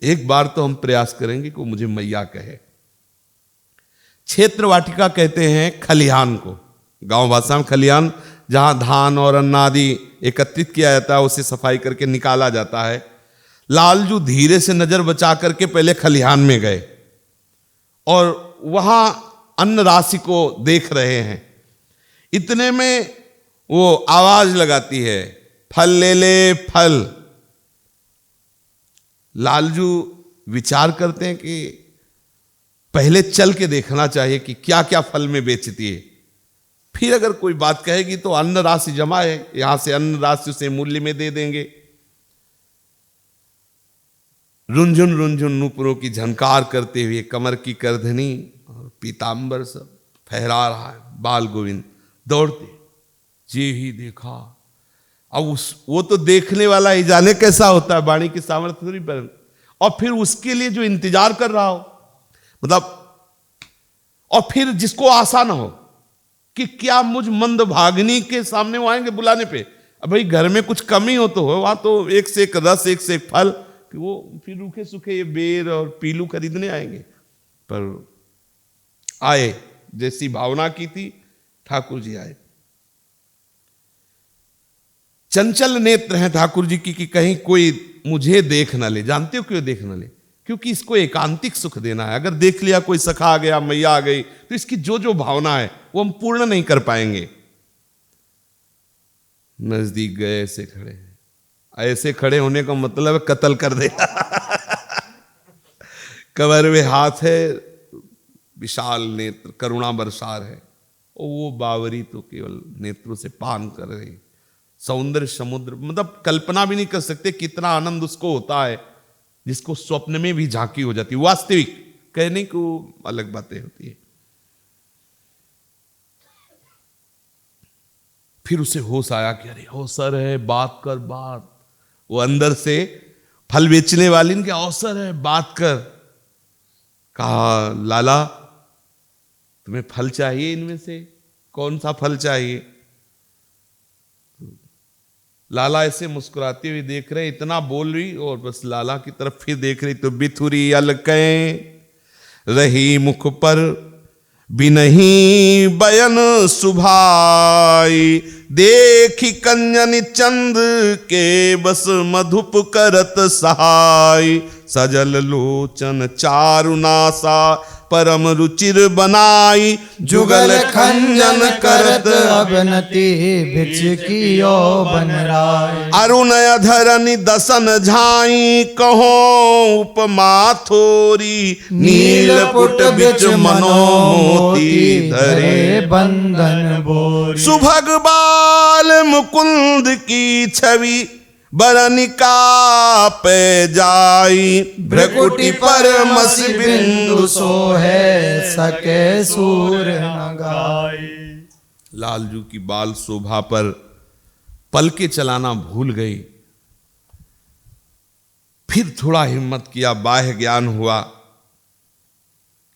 Speaker 1: एक बार तो हम प्रयास करेंगे कि मुझे मैया कहे। क्षेत्र वाटिका कहते हैं खलिहान को, गांव भाषा में खलिहान, जहां धान और अन्न आदि एकत्रित किया जाता है, उसे सफाई करके निकाला जाता है। लालजू धीरे से नजर बचा करके पहले खलिहान में गए और वहां अन्न राशि को देख रहे हैं। इतने में वो आवाज लगाती है, फल ले ले फल। लालजू विचार करते हैं कि पहले चल के देखना चाहिए कि क्या क्या फल में बेचती है। फिर अगर कोई बात कहेगी तो अन्न राशि जमा है, यहां से अन्न राशि उसे मूल्य में दे देंगे। रुंझुन रुंझुन नूपुरों की झनकार करते हुए कमर की करधनी और पीतांबर सब फहरा रहा है बाल गोविंद दौड़ते। जे ही देखा, अब वो तो देखने वाला ही जाने कैसा होता है, वाणी की सामर्थ्य थोड़ी पर। और फिर उसके लिए जो इंतजार कर रहा हो, मतलब, और फिर जिसको आशा ना हो कि क्या मुझ मंद भागनी के सामने वो आएंगे बुलाने पे। अब भाई घर में कुछ कमी हो तो हो, वहां तो एक से एक रस, एक से एक फल, कि वो फिर रूखे सूखे ये बेर और पीलू खरीदने आएंगे। पर आए, जैसी भावना की थी ठाकुर जी आए। चंचल नेत्र हैं ठाकुर जी की कि कहीं कोई मुझे देख ना ले। जानते हो क्यों देख ना ले? क्योंकि इसको एकांतिक सुख देना है। अगर देख लिया कोई सखा आ गया, मैया आ गई, तो इसकी जो जो भावना है वो हम पूर्ण नहीं कर पाएंगे। नजदीक गए, ऐसे खड़े हैं। ऐसे खड़े होने का मतलब है कत्ल कर दे। कमर में हाथ है, विशाल नेत्र, करुणा बरसार है, और वो बावरी तो केवल नेत्रों से पान कर रही। सौंदर्य समुद्र, मतलब कल्पना भी नहीं कर सकते कितना आनंद उसको होता है, जिसको स्वप्न में भी झांकी हो जाती है। वास्तविक कहने को अलग बातें होती है। फिर उसे होश आया कि अरे अवसर है, बात कर बात। वो अंदर से फल बेचने वाली ने, अवसर है, बात कर। कहा, लाला तुम्हें फल चाहिए, इनमें से कौन सा फल चाहिए? लाला ऐसे मुस्कुराते हुए देख रहे, इतना बोल रही और बस लाला की तरफ फिर देख रही, तो बिथुरी अलकै रही मुख पर बिनही बयन सुभाई। देखी कंजन चंद के बस मधुप करत सहाय। सजल लोचन चारु नासा परम रुचिर बनाई। जुगल खंजन करत
Speaker 2: अवनति भिक्ष कियो बनराय।
Speaker 1: अरुण अधरनि दसन झाई कहो उपमा थोरी। नीलपुट बिच मनोमोती धरे
Speaker 2: बंधन बोरी।
Speaker 1: सुभग बाल मुकुंद की छवि बरनिका पे जाई। भ्रकुटी पर मस बिंदु
Speaker 2: सो है सके सूर न गाई।
Speaker 1: लालजू की बाल शोभा पर पलके चलाना भूल गई। फिर थोड़ा हिम्मत किया, बाह्य ज्ञान हुआ।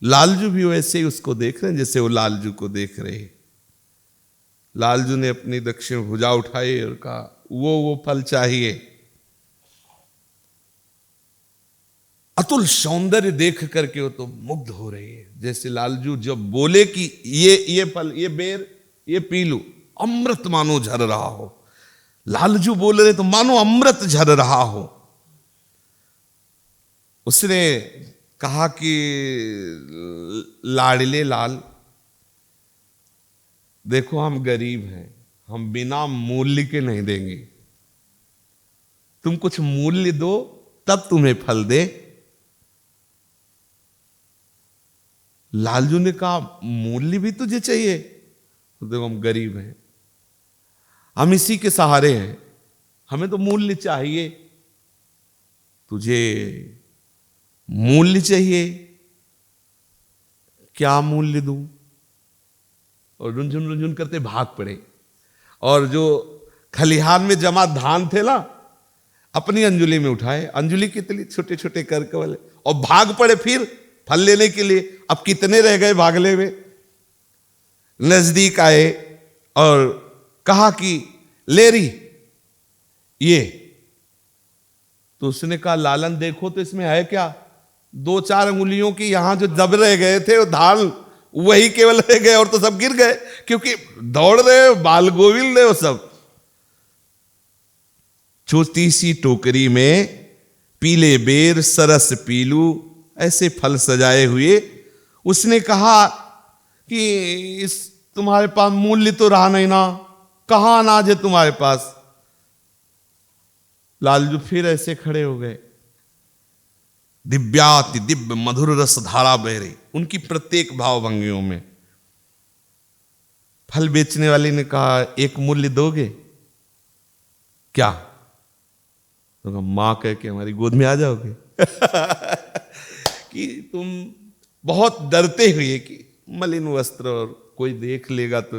Speaker 1: लालजू भी वैसे ही उसको देख रहे हैं जैसे वो लालजू को देख रहे। लालजू ने अपनी दक्षिण भुजा उठाई और कहा, वो फल चाहिए। अतुल सौंदर्य देख करके वो तो मुग्ध हो रही है। जैसे लालजू जब बोले कि ये फल, ये बेर, ये पीलू, अमृत मानो झर रहा हो। लालजू बोल रहे तो मानो अमृत झर रहा हो। उसने कहा कि लाडले लाल, देखो हम गरीब हैं, हम बिना मूल्य के नहीं देंगे। तुम कुछ मूल्य दो तब तुम्हें फल दे। लालजू ने कहा, मूल्य भी तुझे चाहिए? तो देखो हम गरीब हैं, हम इसी के सहारे हैं, हमें तो मूल्य चाहिए। तुझे मूल्य चाहिए, क्या मूल्य दूं? और रुंझुन रुंझुन करते भाग पड़े। और जो खलिहान में जमा धान थे ना, अपनी अंजुली में उठाए, अंजुली कितनी छोटे छोटे करके वाले, और भाग पड़े फिर फल लेने के लिए। अब कितने रह गए भागले में। नजदीक आए और कहा कि ले रही ये। तो उसने कहा, लालन देखो तो इसमें है क्या? 2-4 अंगुलियों की यहां जो दब रह गए थे वो धान, वही केवल रह गए, और तो सब गिर गए क्योंकि दौड़ रहे बाल गोविंद वो सब। छोटी सी टोकरी में पीले बेर, सरस पीलू, ऐसे फल सजाए हुए। उसने कहा कि इस तुम्हारे पास मूल्य तो रहा नहीं ना, कहां अनाज है तुम्हारे पास? लालजू फिर ऐसे खड़े हो गए। दिव्याति दिव्य मधुर रस धारा बह रही। उनकी प्रत्येक भावभंगियों में। फल बेचने वाले ने कहा, एक मूल्य दोगे क्या? तो कहा, मां कह के हमारी गोद में आ जाओगे। कि तुम बहुत डरते हुए कि मलिन वस्त्र और कोई देख लेगा तो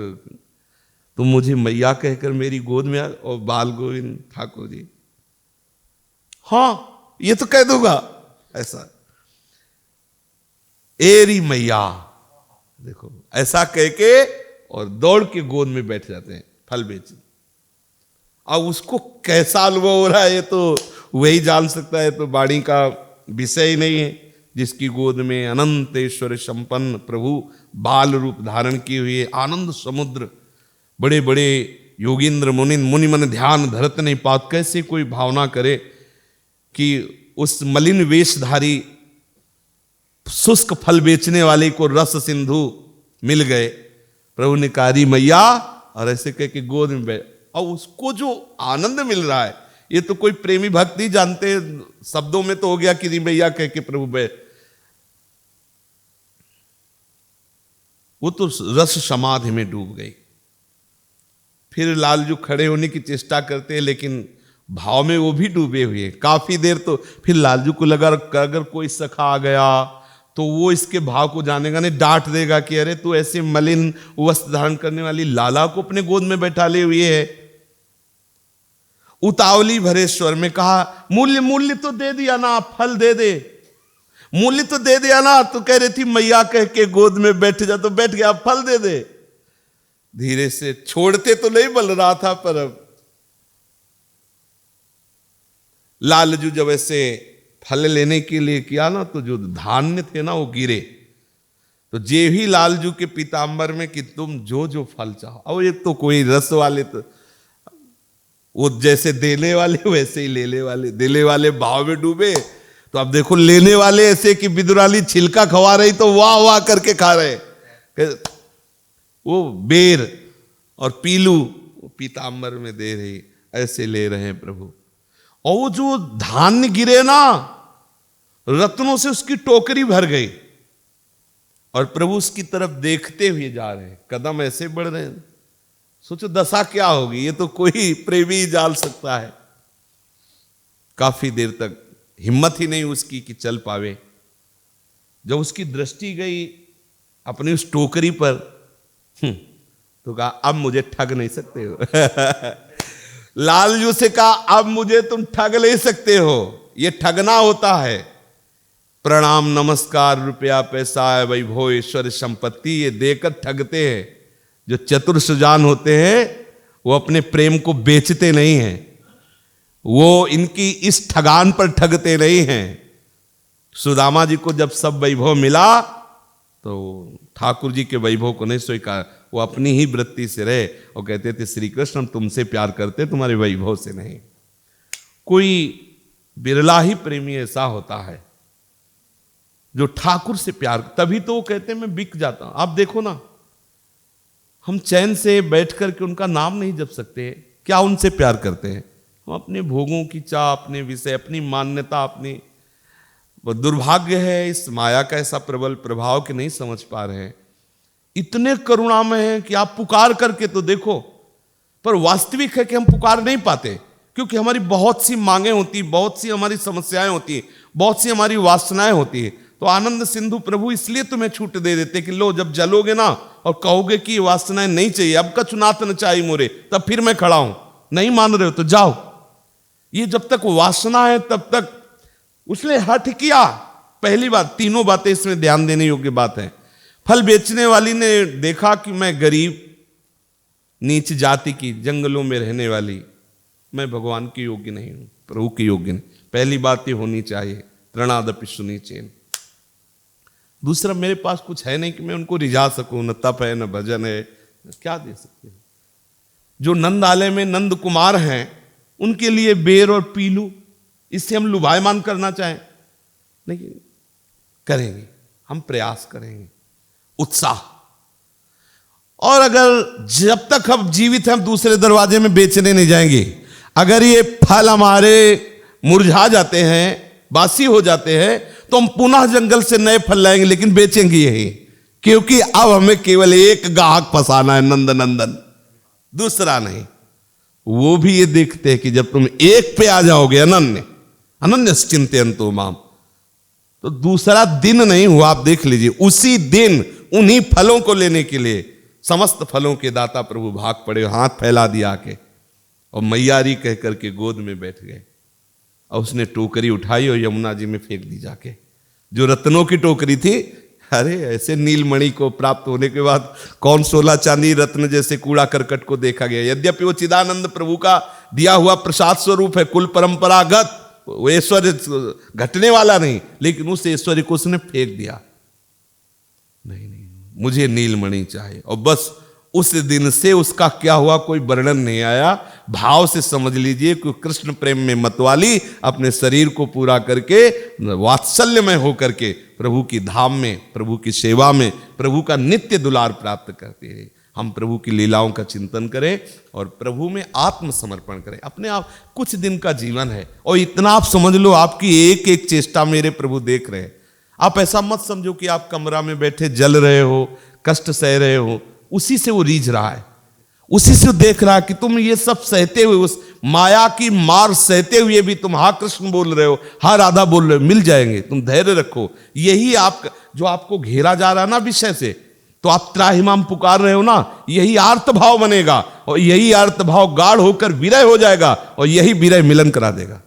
Speaker 1: तुम मुझे मैया कहकर मेरी गोद में आ। और बाल गोविंद ठाकुर जी, हाँ ये तो कह दूंगा ऐसा, एरी मैया, देखो ऐसा कह के और दौड़ के गोद में बैठ जाते हैं फल बेचने। अब उसको कैसा अनुभव हो रहा है ये तो वही जान सकता है, तो वाणी का विषय ही नहीं है। जिसकी गोद में अनंत ऐश्वर्य संपन्न प्रभु बाल रूप धारण किए हुए आनंद समुद्र, बड़े बड़े योगींद्र मुनि मन ध्यान धरत नहीं पात। कैसे कोई भावना करे कि उस मलिन वेशधारी शुष्क फल बेचने वाले को रस सिंधु मिल गए। प्रभु ने कहा, री मैया, और ऐसे कह के गोद में बैठ। और उसको जो आनंद मिल रहा है, ये तो कोई प्रेमी भक्ति जानते, शब्दों में तो हो गया कि री मैया कह के प्रभु बैठ। वो तो रस समाधि में डूब गई। फिर लालजू खड़े होने की चेष्टा करते हैं, लेकिन भाव में वो भी डूबे हुए। काफी देर तो फिर लालजू को लगा अगर कोई सखा आ गया तो वो इसके भाव को जानेगा नहीं, डांट देगा कि अरे तू ऐसे मलिन वस्त्र धारण करने वाली लाला को अपने गोद में बैठा ले हुए है। उतावली भरे स्वर में कहा, मूल्य तो दे दिया ना, फल दे दे, मूल्य तो दे दिया ना। तो कह रही थी मैया कह के गोद में बैठ जा, तो बैठ गया, फल दे दे। धीरे से छोड़ते तो नहीं बल रहा था, पर अब लालजू जब ऐसे फल लेने के लिए किया ना, तो जो धान्य थे ना वो गिरे। तो जे ही लालजू के पीतांबर में कि तुम जो जो फल चाहो। अब ये तो कोई रस वाले, तो वो जैसे देने वाले वैसे ही लेने वाले, देने वाले भाव में डूबे। तो अब देखो लेने वाले ऐसे कि बिदुराली छिलका खवा रही तो वाह वाह करके खा रहे। वो बेर और पीलू पीतांबर में दे रही, ऐसे ले रहे हैं प्रभु। और वो जो धान्य गिरे ना, रत्नों से उसकी टोकरी भर गई, और प्रभु उसकी तरफ देखते हुए जा रहे हैं, कदम ऐसे बढ़ रहे हैं। सोचो दशा क्या होगी, ये तो कोई प्रेमी जान सकता है। काफी देर तक हिम्मत ही नहीं उसकी कि चल पावे। जब उसकी दृष्टि गई अपनी उस टोकरी पर, तो कहा अब मुझे ठग नहीं सकते हो। लालजू से कहा, अब मुझे तुम ठग नहीं सकते हो, ये ठगना होता है। प्रणाम नमस्कार रुपया पैसा वैभव ऐश्वर्य संपत्ति ये देकर ठगते हैं। जो चतुर सुजान होते हैं वो अपने प्रेम को बेचते नहीं हैं, वो इनकी इस ठगान पर ठगते नहीं हैं। सुदामा जी को जब सब वैभव मिला तो ठाकुर जी के वैभव को नहीं स्वीकार, वो अपनी ही वृत्ति से रहे और कहते थे श्री कृष्ण हम तुमसे प्यार करते, तुम्हारे वैभव से नहीं। कोई बिरला ही प्रेमी ऐसा होता है जो ठाकुर से प्यार, तभी तो वो कहते हैं मैं बिक जाता हूं। आप देखो ना, हम चैन से बैठ करके उनका नाम नहीं जप सकते, क्या उनसे प्यार करते हैं? हम अपने भोगों की चाह, अपने विषय, अपनी मान्यता, अपनी, दुर्भाग्य है इस माया का ऐसा प्रबल प्रभाव कि नहीं समझ पा रहे हैं। इतने करुणामय हैं कि आप पुकार करके तो देखो, पर वास्तविक है कि हम पुकार नहीं पाते, क्योंकि हमारी बहुत सी मांगे होती, बहुत सी हमारी समस्याएं होती, बहुत सी हमारी वासनाएं होती है। तो आनंद सिंधु प्रभु इसलिए तुम्हें छूट दे देते कि लो जब जलोगे ना और कहोगे कि ये वासनाएं नहीं चाहिए, अब का चुनात न चाहिए मोरे, तब फिर मैं खड़ा हूं। नहीं मान रहे हो तो जाओ। ये जब तक वासना है तब तक उसने हठ किया। पहली बात, तीनों बातें इसमें ध्यान देने योग्य बात है। फल बेचने वाली ने देखा कि मैं गरीब नीच जाति की, जंगलों में रहने वाली, मैं भगवान के योग्य नहीं हूं, प्रभु के योग्य नहीं। पहली बात ये होनी चाहिए, तृणादपि सुनीचेन। दूसरा, मेरे पास कुछ है नहीं कि मैं उनको रिझा सकूं, न तप है न भजन है, क्या दे सकते हैं। जो नंदालय में नंद कुमार हैं उनके लिए बेर और पीलू, इससे हम लुभायमान करना चाहें नहीं करेंगे, हम प्रयास करेंगे, उत्साह। और अगर जब तक हम जीवित हैं हम दूसरे दरवाजे में बेचने नहीं जाएंगे। अगर ये फल हमारे मुरझा जाते हैं, बासी हो जाते हैं, तो हम पुनः जंगल से नए फल लाएंगे, लेकिन बेचेंगे यही, क्योंकि अब हमें केवल एक ग्राहक फंसाना है, नंद नंदन, दूसरा नहीं। वो भी ये देखते हैं कि जब तुम एक पे आ जाओगे, अनन्य चिंतयन्तो माम, तो दूसरा दिन नहीं हुआ, आप देख लीजिए, उसी दिन उन्हीं फलों को लेने के लिए समस्त फलों के दाता प्रभु भाग पड़े, हाथ फैला दिया के, और मैयारी कह करके गोद में बैठ गए। और उसने टोकरी उठाई और यमुना जी में फेंक दी जाके, जो रत्नों की टोकरी थी। अरे ऐसे नीलमणि को प्राप्त होने के बाद कौन 16 चांदी रत्न जैसे कूड़ा करकट को देखा गया। यद्यपि वो चिदानंद प्रभु का दिया हुआ प्रसाद स्वरूप है, कुल परंपरागत, वो ऐश्वर्य घटने वाला नहीं, लेकिन उस ऐश्वर्य को उसने फेंक दिया। नहीं, मुझे नीलमणि चाहिए। और बस उस दिन से उसका क्या हुआ कोई वर्णन नहीं आया। भाव से समझ लीजिए कि कृष्ण प्रेम में मतवाली अपने शरीर को पूरा करके वात्सल्यमय होकर के प्रभु की धाम में, प्रभु की सेवा में, प्रभु का नित्य दुलार प्राप्त करते हैं। हम प्रभु की लीलाओं का चिंतन करें और प्रभु में आत्मसमर्पण करें। अपने आप कुछ दिन का जीवन है, और इतना आप समझ लो, आपकी एक एक चेष्टा मेरे प्रभु देख रहे हैं। आप ऐसा मत समझो कि आप कमरा में बैठे जल रहे हो, कष्ट सह रहे हो, उसी से वो रीझ रहा है, उसी से देख रहा है कि तुम ये सब सहते हुए, उस माया की मार सहते हुए भी तुम हा कृष्ण बोल रहे हो, हा राधा बोल रहे हो, मिल जाएंगे, तुम धैर्य रखो। यही आप जो आपको घेरा जा रहा है ना विषय से, तो आप त्राहिमाम पुकार रहे हो ना, यही आर्त भाव बनेगा, और यही आर्त भाव गाढ़ होकर विरह हो जाएगा, और यही विरह मिलन करा देगा।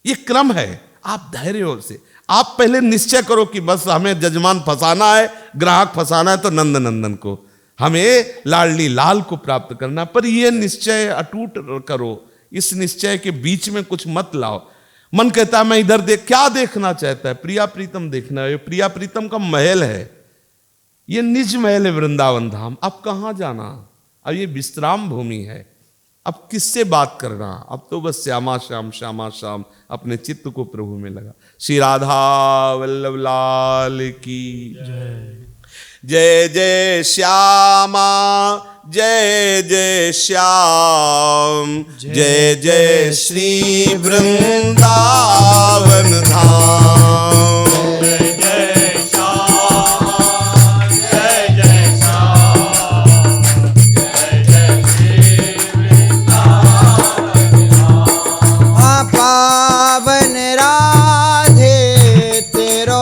Speaker 1: ये क्रम है। आप धैर्य से, आप पहले निश्चय करो कि बस हमें जजमान फंसाना है, ग्राहक फंसाना है, तो नंद नंदन को, हमें लाडली लाल को प्राप्त करना। पर यह निश्चय अटूट करो, इस निश्चय के बीच में कुछ मत लाओ। मन कहता है मैं इधर देख, क्या देखना चाहता है? प्रिया प्रीतम देखना है। प्रिया प्रीतम का महल है, ये निज महल है वृंदावन धाम। अब कहां जाना? अब ये विश्राम भूमि है। अब किससे बात करना? अब तो बस श्यामा श्याम श्यामा श्याम अपने चित्त को प्रभु में लगा। श्री राधा वल्लभ लाल की जय जय श्यामा, जय जय श्याम, जय जय श्री वृंदावन धाम। जय जय श्याम, जय जय श्याम, जय जय श्री वृंदावन धाम।
Speaker 2: पावन राधे तेरो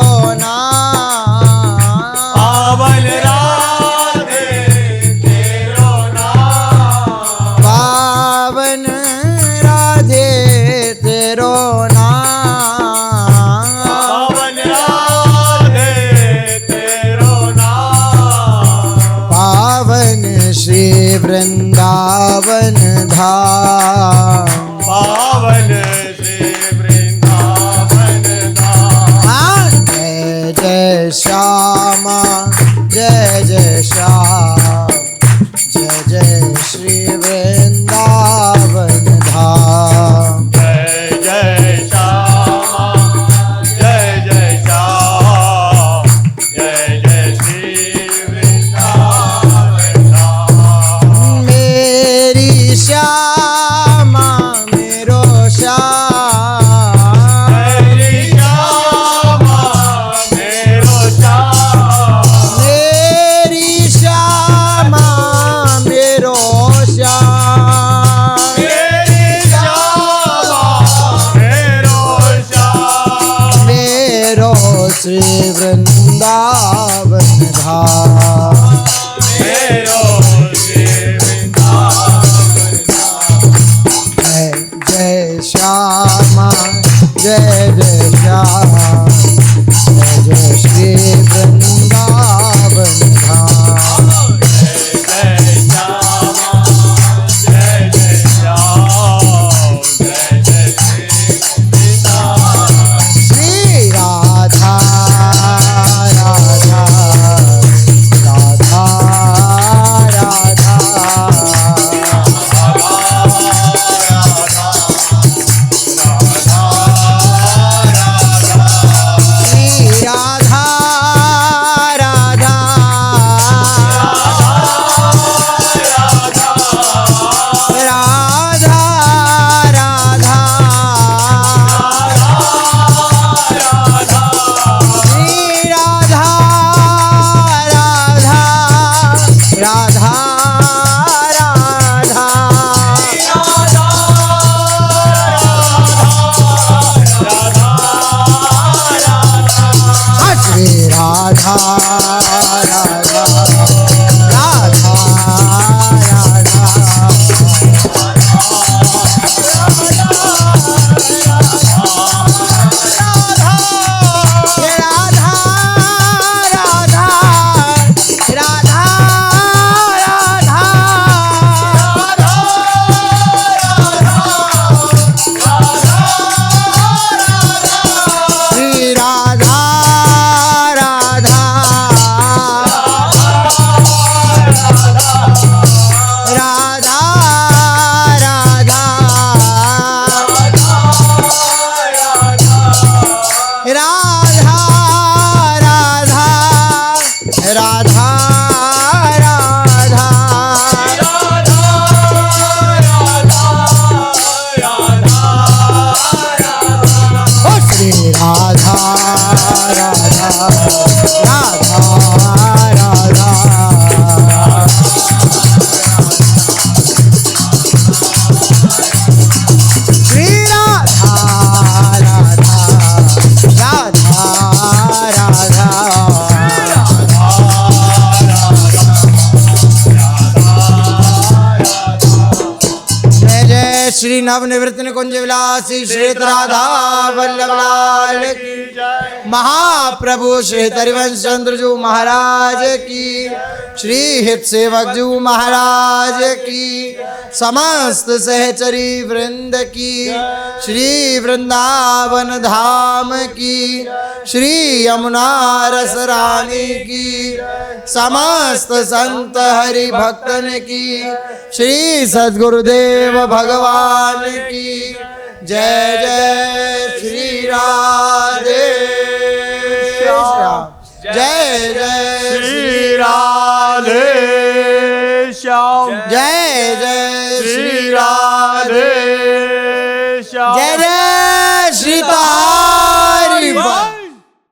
Speaker 2: वृंदावन धाम,
Speaker 3: पावन श्री वृंदावन धाम।
Speaker 2: जय जय श्यामा, जय जय श्याम, जय जय श्री वृंदावन धाम।
Speaker 3: जय जय श्यामा, जय जय श्याम, जय जय श्री वृंदावन धाम।
Speaker 2: मेरी श्यामा मेरो श्याम,
Speaker 3: मेरी श्यामा मेरो श्याम,
Speaker 2: मेरी श्यामा मेरो श्याम,
Speaker 3: मेरी श्यामा मेरो श्याम।
Speaker 2: मेरो श्री वृंदावन धाम।
Speaker 3: मेरो श्री वृंदावन धाम।
Speaker 2: जय जय श्यामा, जय जय श्याम, जय जय श्री वृंदावन धाम।
Speaker 3: जय जय श्यामा, जय जय श्याम, जय जय श्री वृंदावन।
Speaker 2: श्री राधा राधा राधा राधा राधा ओ श्री राधा राधा राधा राधा श्री राधा राधा राधा राधा जय जय श्री नवनिवृत्त कुंज विलासी श्री राधा वल्लभ लाल की महाप्रभु श्री हरिवंश चंद्र जी महाराज की श्री हित सेवक जी महाराज की समस्त सहचरी वृंद की श्री वृंदावन धाम की श्री यमुना रस रानी की समस्त संत हरि भक्तन की श्री सद्गुरुदेव भगवान की जय जय श्री राधे श्याम जय जय श्री
Speaker 3: राधे श्याम
Speaker 2: जय जय श्री
Speaker 3: राधे श्याम
Speaker 2: जय जय